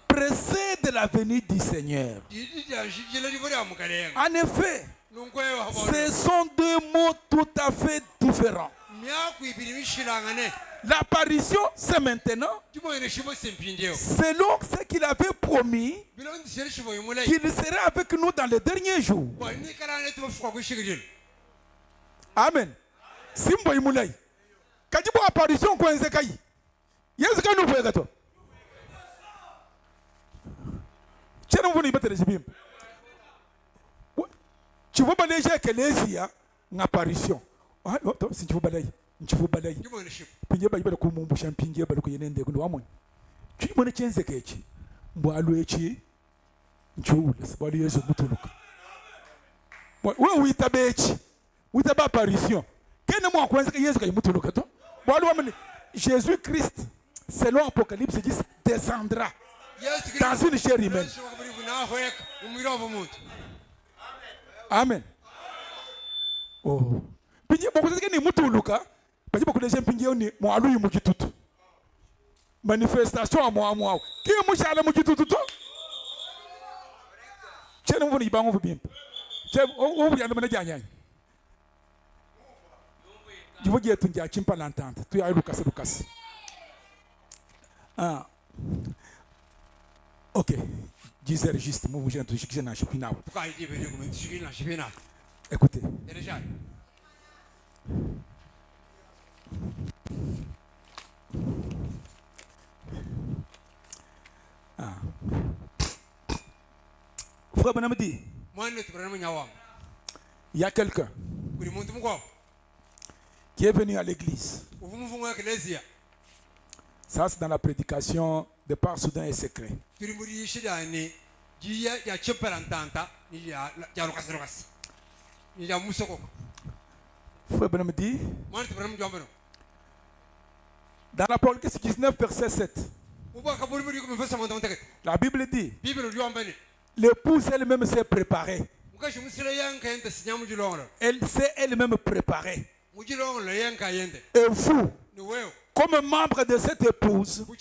précède la venue du Seigneur. En effet, ce sont deux mots tout à fait différents. L'apparition, c'est maintenant, selon ce qu'il avait promis, qu'il serait avec nous dans les derniers jours. Amen. Simbo imulai. Kajibu apparition kwenze kai. Yesu kanu bwega to. Tiens, vous n'y mettez les bim. Tu veux balayer Ecclesia, une apparition. Ah, non, si tu veux balayer. Tu veux balayer. Pinye ba ibele kumumbu champinge ba ko yenende kundu amon. Tu mona chenze kechi. Mbo alwechi. Nchula sabali yesu mutuluka. Wewe uitabechi. Uitaba apparition. Kene mo akwenza ke yesu ka mutuluka to. Bo alu amene Jésus Christ selon Apocalypse dit descendra dans une chair humaine. Amen. Oh. Pinye boko zake ni mutuluka. Parce que les gens pingent mo alu yu mukitutu. Manifestation à moi. Qui est mouché à la mukitutu? Tiens, on va y bango bien. Tiens, on va y aller gagner. Je veux dire, tu n'as pas l'entente. Tu as Lucas. Ah. Ok. 10 heures juste. Moi, je suis un chipinao. Écoutez. Ah. Frère Benamdi, il y a quelqu'un qui est venu à l'église. Ça, c'est dans la prédication de part soudain et secret. Frère Benamdi, dans l'Apocalypse 19, verset 7, la Bible dit l'épouse elle-même s'est préparée. Elle s'est elle-même préparée. Et vous, comme membre de cette épouse, vous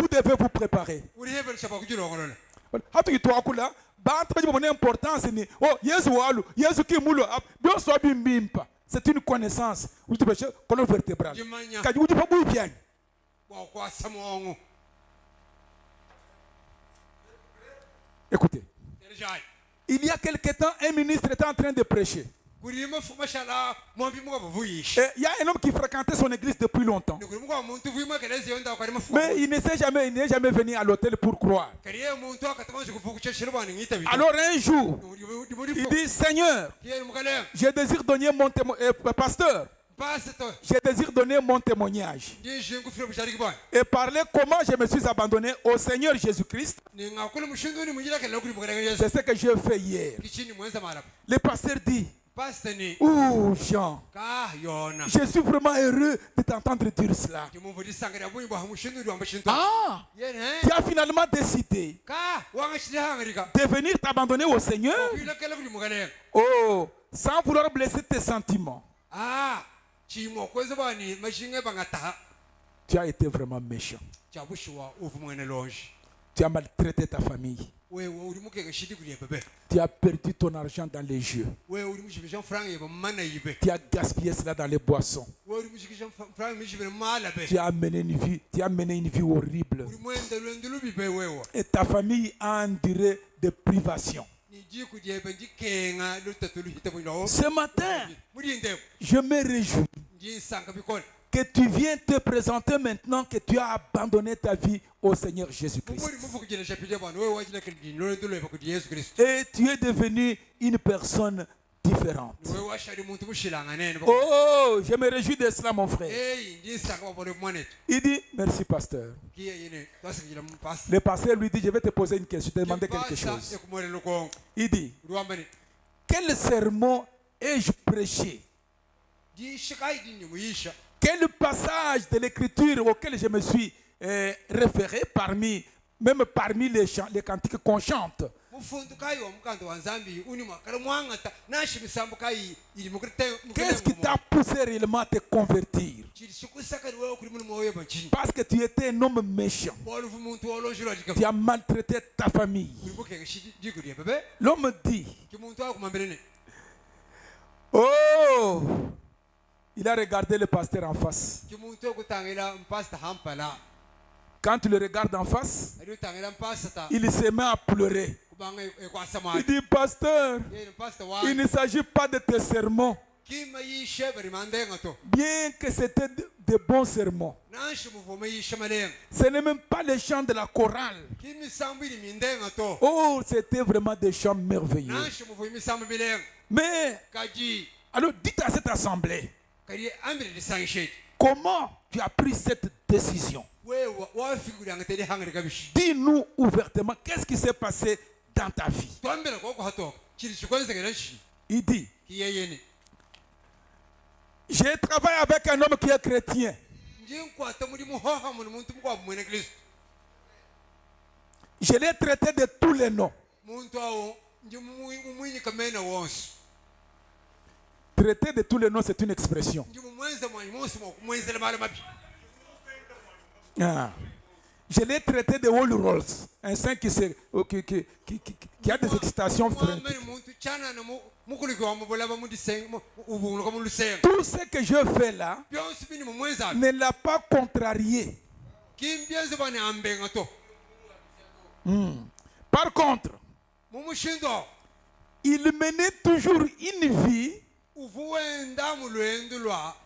devez vous préparer. C'est une connaissance. Colonne vertébrale. Écoutez. Il y a quelque temps, un ministre était en train de prêcher. Et il y a un homme qui fréquentait son église depuis longtemps. Mais il n'est jamais venu à l'hôtel pour croire. Alors un jour, il dit, Seigneur, je désire donner mon témoignage. Pasteur, je désire donner mon témoignage et parler comment je me suis abandonné au Seigneur Jésus-Christ. C'est ce que j'ai fait hier. Le pasteur dit, oh Jean, je suis vraiment heureux de t'entendre dire cela. Ah, tu as finalement décidé de venir t'abandonner au Seigneur. Oh, sans vouloir blesser tes sentiments. Tu as été vraiment méchant. Tu as maltraité ta famille. Tu as perdu ton argent dans les jeux. Tu as gaspillé cela dans les boissons. Tu as mené une vie horrible. Et ta famille a enduré des privations. Ce matin, je me réjouis que tu viens te présenter maintenant que tu as abandonné ta vie au Seigneur Jésus-Christ. Et tu es devenu une personne différente. Oh, je me réjouis de cela, mon frère. Il dit, merci pasteur. Le pasteur lui dit, je vais te poser une question, te demander quelque chose. Il dit, quel sermon ai-je prêché? Quel passage de l'écriture auquel je me suis référé même parmi les cantiques qu'on chante? Qu'est-ce qui t'a poussé réellement à te convertir? Parce que tu étais un homme méchant. Tu as maltraité ta famille. L'homme dit, oh, il a regardé le pasteur en face. Quand tu le regardes en face, il se met à pleurer. Il dit, pasteur, il ne s'agit pas de tes sermons. Bien que c'était de bons sermons. nanshi muvumo yishamalenga Ce n'est même pas les chants de la chorale. kimisambo ili mindenga to Oh, c'était vraiment des chants merveilleux. nanshi muvumo imisambo milenga Mais, kaji alors dites à cette assemblée, kali amire lisangisheti comment tu as pris cette décision? wewe wafikiranga tedi hangari kabishi Dis-nous ouvertement, qu'est-ce qui s'est passé dans ta vie? twambela koko hatoka chili chikonzekera nshi Il dit, kiyeyeni j'ai travaillé avec un homme qui est chrétien. njinkwata muri muhoha muri muntu mukwa mwene kristo Je l'ai traité de tous les noms. muntu awo njimumwinyi kamena wonse Traiter de tous les noms, c'est une expression. njimumwenza mwanyi monse mwakumwenzela mala mabi Ah. Je l'ai traité de all rolls. Un saint qui a des excitations frénétiques. mwamene muntu chanana mukulikiwa mubulaba ubuluka mulusenga Tout ce que je fais là byonse bini mumwenza ne l'a pas contrarié. kimbyenze bani ambenga to Par contre, mumushindo il menait toujours une vie uvuwenda mulwendo lwa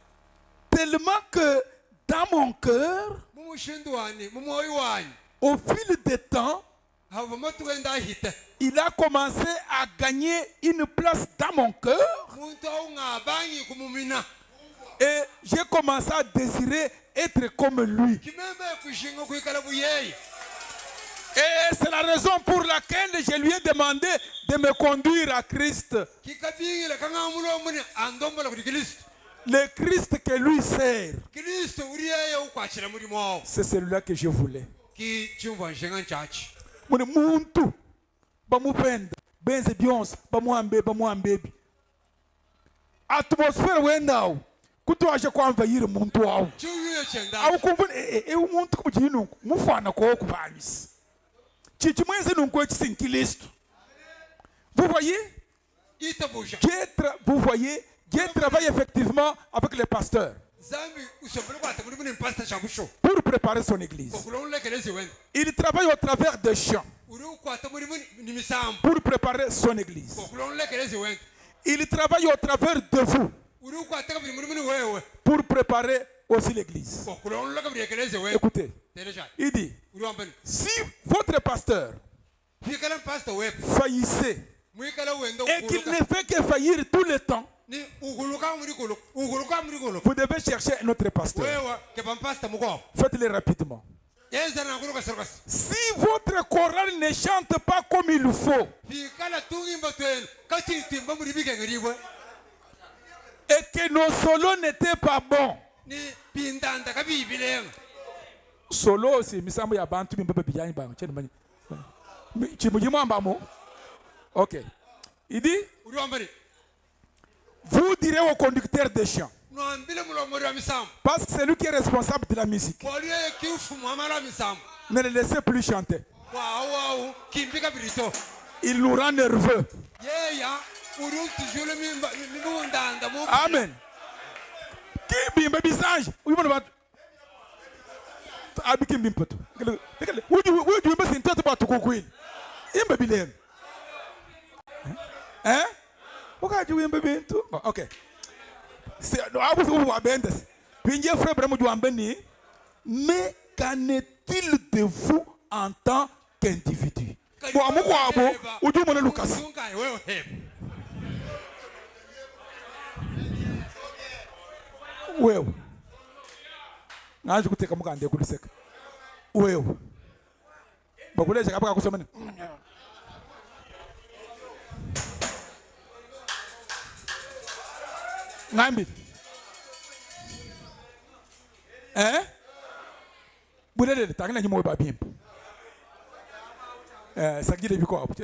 tellement que dans mon cœur, mumushindo wani mumoyo wani au fil du temps, hava matuwenda ahita il a commencé à gagner une place dans mon cœur muntu aungabangi kumumina et j'ai commencé à désirer être comme lui. kimeme kushinga kuikala buyeye Et c'est la raison pour laquelle je lui ai demandé de me conduire à Christ. kikabingila kangamulo muni andombola kuti kristo Le Christ que lui sert, kristo uri yeye ukwachira mulimo wawo c'est celui-là que je voulais. ki chimva nshenga nchachi Muni muntu bamupenda benze byonse bamuhambebi atmosphere wendawo kuti waje kwamvayire muntu wawo chiuye chenda awukumva umuntu kubujinu mufana ko kubanyisa chichimwenze nunku ekisinkilisto. Vous voyez, itabusha vous voyez, Dieu travaille effectivement avec les pasteurs zambi usombele kwata muri muni pastor shabusho pour préparer son église. okulonlekeleze wenda Il travaille au travers des chants uri ukwata muri muni nimisambo pour préparer son église. okulonlekeleze wenda Il travaille au travers de vous uri ukwata kabiri muri muni wewe pour préparer aussi l'église. okulonla kabiri ekeleze wewe Écoutez, teleja il dit, uri wambani si votre pasteur fikala pastor wewe faillissait mwikala wenda et qu'il ne fait que faillir tout le temps, ni ukuluka muri kulo vous devez chercher un autre pasteur. wewe kepa pastor mukwa Faites-le rapidement. yeza na kuruka serkas Si votre chorale ne chante pas comme il faut fikala tungimba twenu kati timba muri bikenge libwe et que nos solos n'étaient pas bons, ni pindanda kabibilenga solo c'est misambo ya bantu bimba biyanyi bango cheni manyi chimujimo ambamo. OK. Il dit, uri wambani vous direz au conducteur des chants, nwambile mulomori wa misambo parce que c'est lui qui est responsable de la musique. waliye kiufumu amala misambo Ne le laissez plus chanter. wawu kimbi kabiri to Il nous rend nerveux. yeya uri utijule mibundanda mu Amen. Qui bimba bisange? Oui, mon bat. Abi kim bimpoto. Would you must intend about to go queen? Imba bilem. Hein? Okay, you imba bintu. Okay. C'est I was over bendes. Pinje frère Bramo du ambeni. Mais qu'en est-il de vous en tant qu'individu? Bon, amuko abo, uju mona Lucas. Sunkai wewe hep Wewe naje kuteka mukande kuliseka wewe bakuleje kapaka kusoma ni ngambi bulele tangina nyimo babimba sagire biko abu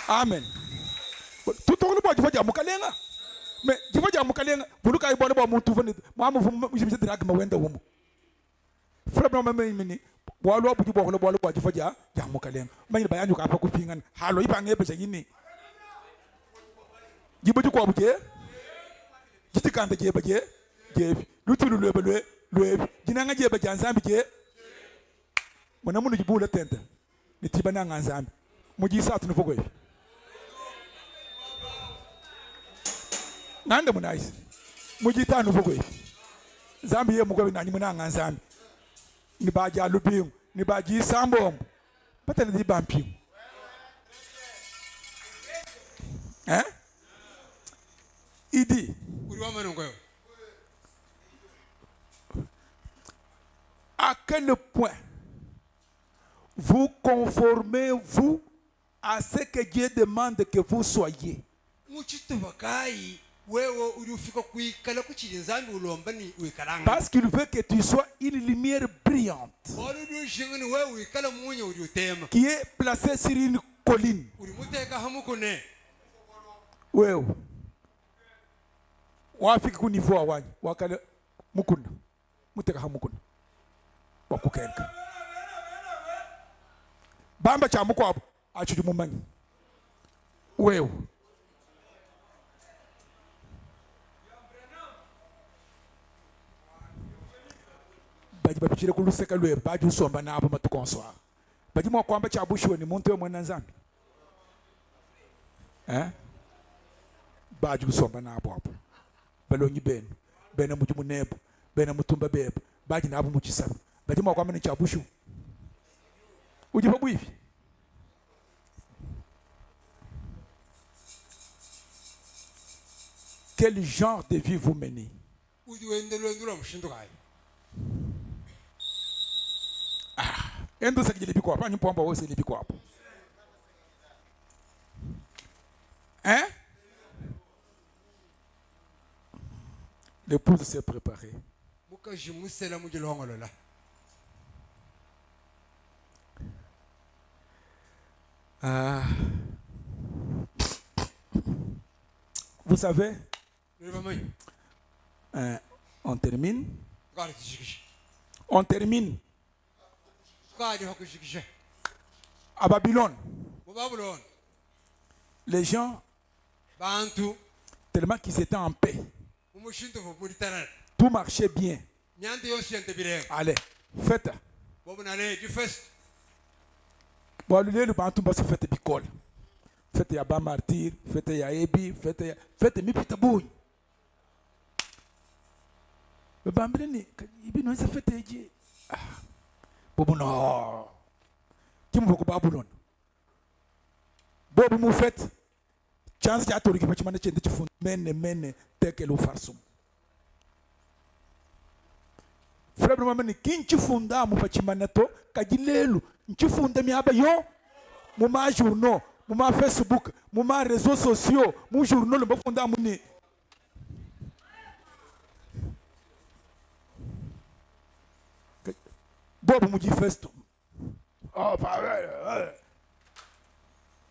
amen tutokolo bo jifa jamukalenga mais jifa jamukalenga buluka ibona bo muntu fone mamu fu jimse drag ma wenda wumu frère no meme mini bolo bu jibo ko bolo bo jifa jamukalenga manyira bayanyu ka pa kupingana halo ibange be jini jibo ji ko buje jiti kanda je baje je lutulu lwe jinanga je baje anzambi je mona munu jibula tente nitibana nganzambi mujisa tunufogo hivi Nande munais. Mujita no bokwe. Zambi ye mugwe na nyimuna nganzambi. Ni baji alubingu, ni baji sambo. Patele di bampi. Il dit, à quel point vous conformez-vous à ce que Dieu demande que vous soyez? Parce qu'il veut que tu sois une lumière brillante qui est placée sur une colline. Oui. Wafika ku niveau awanyi wakale mukunda muteka ha mukunda wakukenka bamba cha mukwabo achudi mumanyi wewe baji babicire ku luseka lwe baji usomba nabo matukonswa baji mwa kwamba cha bushiwe ni muntu we mwena nzambi baji usomba nabo hapo balonyi benu bena mujumu nebo bena mutumba bebo baji nabo mukisaba baji mwa kwamba ni cha bushu ujiba bwivi quel genre de vie vous menez? Endo sakijile biko hapa ni pomba wose libiko hapo. L'épouse s'est préparée. Vous savez, on termine. On termine. À Babylone, les gens, tellement qu'ils étaient en paix, tout marchait bien. Allez, faites. Bon, le bantu va se faire bicole. Faites ya ba martyr, faites ya ebi, faites mi pitaboui. Le bambreni, ibi no se faites eji. Bobo no. Qui me veut Babylone? Bobo mu fait. Chance ya tori ki pachimane chende chifun. Mene teke lo farsum. Frère mamani kinchi funda mu pachimane to kajilelu. Nchifunda mi aba yo. Mu ma journaux, mu ma Facebook, mu ma réseaux sociaux, mu journaux le bafunda mu ni. Bobo mu festo. Oh,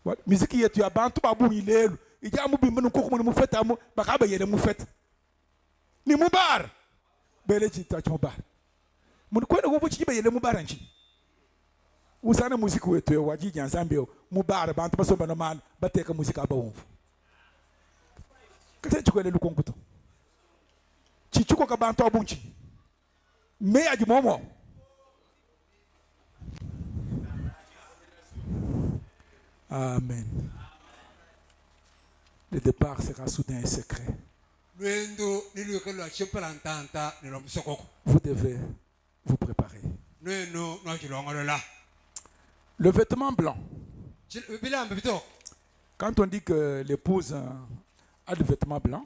what musique yetu ya bantu babu ilelu. Ija mu bimbu nkuku mu feta mu bakaba yele mu feta. Ni mu bar. Bele chita mu bar. Mu kwenda go buchi yele mu bar anchi. Usana musique wetu wajiji nzambe mu bar bantu basomba no man bateka musique abawumvu. Kate chikwele lukonguto. Chichuko ka bantu abunchi. Me aji momo. Amen. Le départ sera soudain et secret. Vous devez vous préparer. Le vêtement blanc. Quand on dit que l'épouse a le vêtement blanc,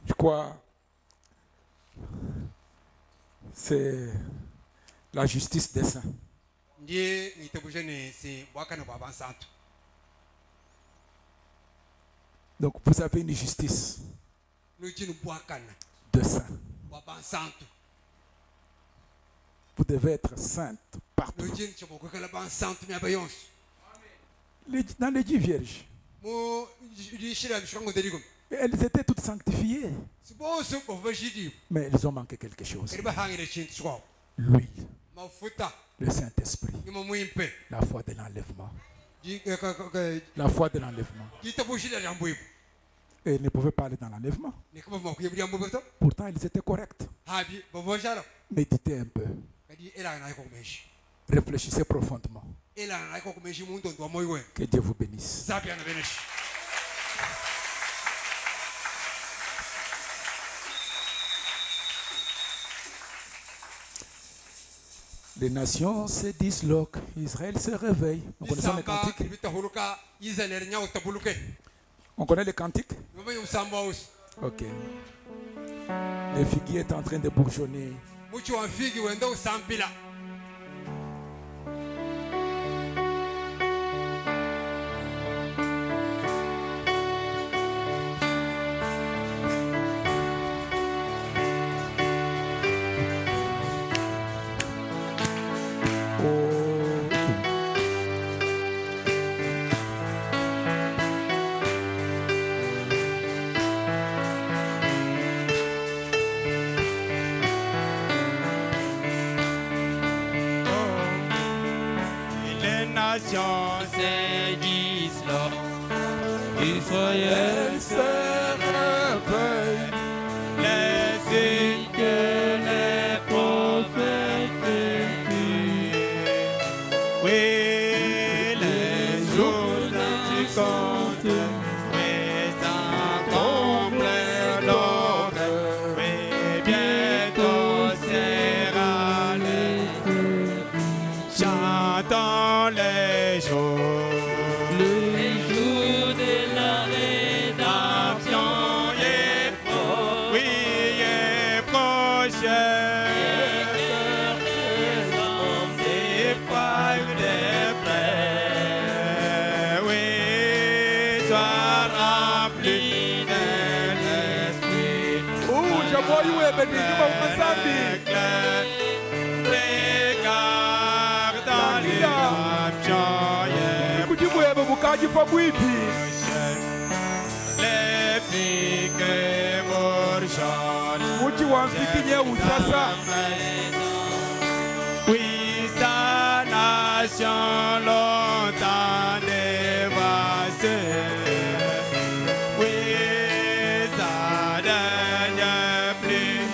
je crois c'est la justice des saints. Donc vous avez une justice de saint. Vous devez être sainte partout. Dans les 10 vierges, elles étaient toutes sanctifiées. Mais elles ont manqué quelque chose. L'huile. Le Saint-Esprit. La foi de l'enlèvement. La foi de l'enlèvement. Et ils ne pouvaient pas aller dans l'enlèvement. Pourtant, ils étaient corrects. Méditez un peu. Réfléchissez profondément. Que Dieu vous bénisse. Les nations se disloquent, Israël se réveille. Nous connaissons les Isamba cantiques. bitahuluka Israel nya utabuluke. On connaît les cantiques? Ngoma yusamba us. Ok. Le figuier est en train de bourgeonner. Muchi wa figi wenda usampila. Se disloquent, Israël se réveille, les signes que les prophètes écrivent. Oui, les jours du compte, oui, ça comble l'ordre, oui, bientôt sera l'été. Chantons les jours. Les filles que oui, sa nation longtemps dévastée. Oui, sa dernière pluie.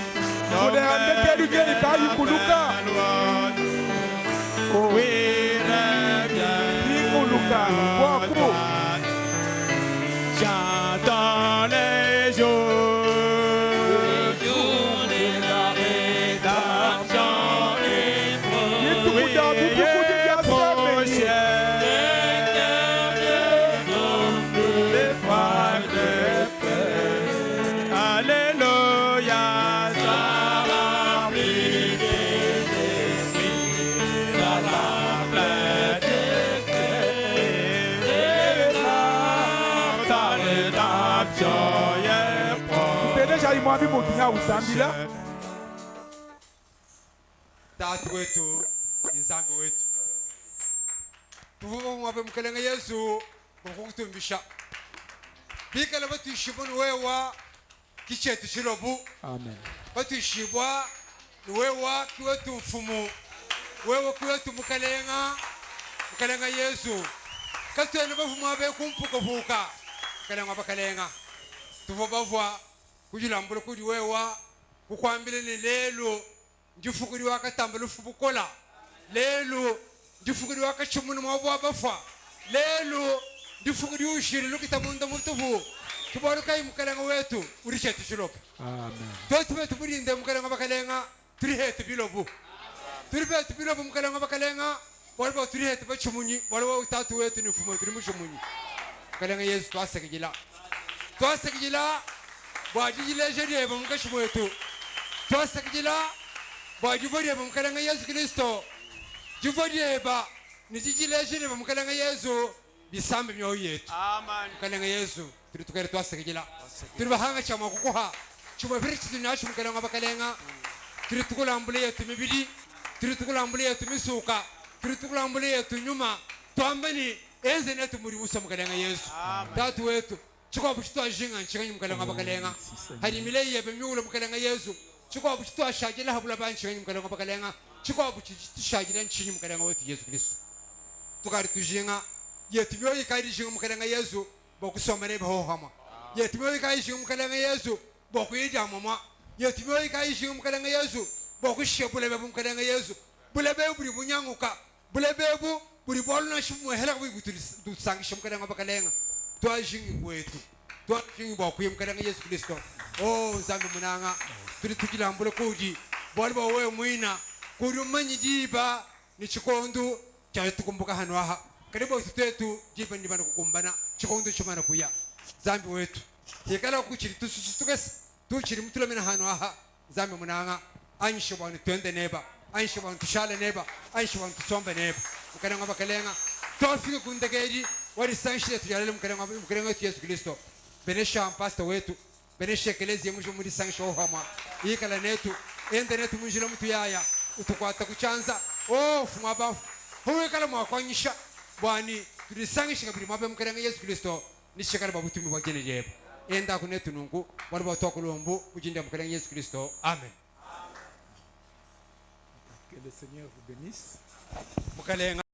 Oui, j'entends les jours, de la rédemption et prochaine. Les frères de paix, alléluia, ça remplit des esprits, ça remplit des cœurs. Tatu wetu, nzambi wetu. Tuvuva mwabe mkalenga Yesu, kukutumbisha. Bikala batu ishibonu wewa, kichetu shilobu. Amen. Batu ishibwa, wewa kiwetu mfumu. Wewa kiwetu mkalenga Yesu. Katu ya nabafu mwabe kumpuka fuka. Mkalenga bakalenga. Tuvuva vwa, kujilambula kudi wewa, kukwambile ni lelo. Njufukuri wakatambula ufubukola lelo njufukuri wakachumuna mwabu abafa lelo njufukuri ushiri lukita munda mutubu tubaruka imukalenga wetu urichetu shiloka. Amen. Totu betu burinde mukalenga bakalenga turi hetu bilobu turi betu bilobu mukalenga bakalenga walba turi hetu bachumunyi walwa utatu wetu ni fumo turi mushumunyi mukalenga Yesu twasakijila bwajijile jeriye bamukashimu wetu twasakijila Bajuvodiye bamkalenga Yesu Kristo. Juvodiye ba nijijile jine bamkalenga Yesu bisambe myoyo yetu. Amen. Mkalenga Yesu turi tukere twasakijila. Turi bahanga chama kukoha. Chuma biriki tunyashi mkalenga bakalenga. Turi tukulambule yetu mibili. Turi tukulambule yetu misuka. Turi tukulambule yetu nyuma. Twambani enze netu muri busa mkalenga Yesu. Tatu wetu. Chukwa bushitwa jinga nchiganyi mkalenga bakalenga. Hadi milei yebe miulo mkalenga Yesu. Chukwa buchitwa shagila habula banchi mkalenga bakalenga chukwa buchitishagila nchinyi mkalenga wetu Yesu Kristo tukari tujinga yetimyo yikaidi jinga mkalenga Yesu bokusomere bahohama yetimyo yikaidi jinga mkalenga Yesu bokuyija mama yetimyo yikaidi jinga mkalenga Yesu bokushebule be mkalenga Yesu bulebe buri bunyanguka bulebe buri bolna shimu hela butsangisha mkalenga bakalenga twajingi wetu twajingi bokuye mkalenga Yesu Kristo. Oh zambi munanga turi tukilambule kuji bwali bawe mwina kurumanyi jiba ni chikondo cha tukumbuka hano aha karibu tutetu jiba ni bana kukumbana chikondo chumana kuya zambi wetu hekala kuchiri tusutukes tuchiri mtulamena hano aha zambi munanga ansho bana twende neba ansho bana tushale neba ansho bana tusombe neba ukananga bakalenga tofika kundegeri wari sanshire tujalele mukalenga Yesu Kristo benesha pastor wetu benesha ekelezi yemusho muri sangsho hama ikala netu ende netu munjira mutu yaya utukwata kuchanza fuma bafu huwe kala mwakwanyisha bwani tulisangisha kabiri mabe mukalenga Yesu Kristo nishikala babutumi bwagene jebo enda kunetu nungu wali batokolombu kujinda mukalenga Yesu Kristo amen. Que le Seigneur vous bénisse. Mukalenga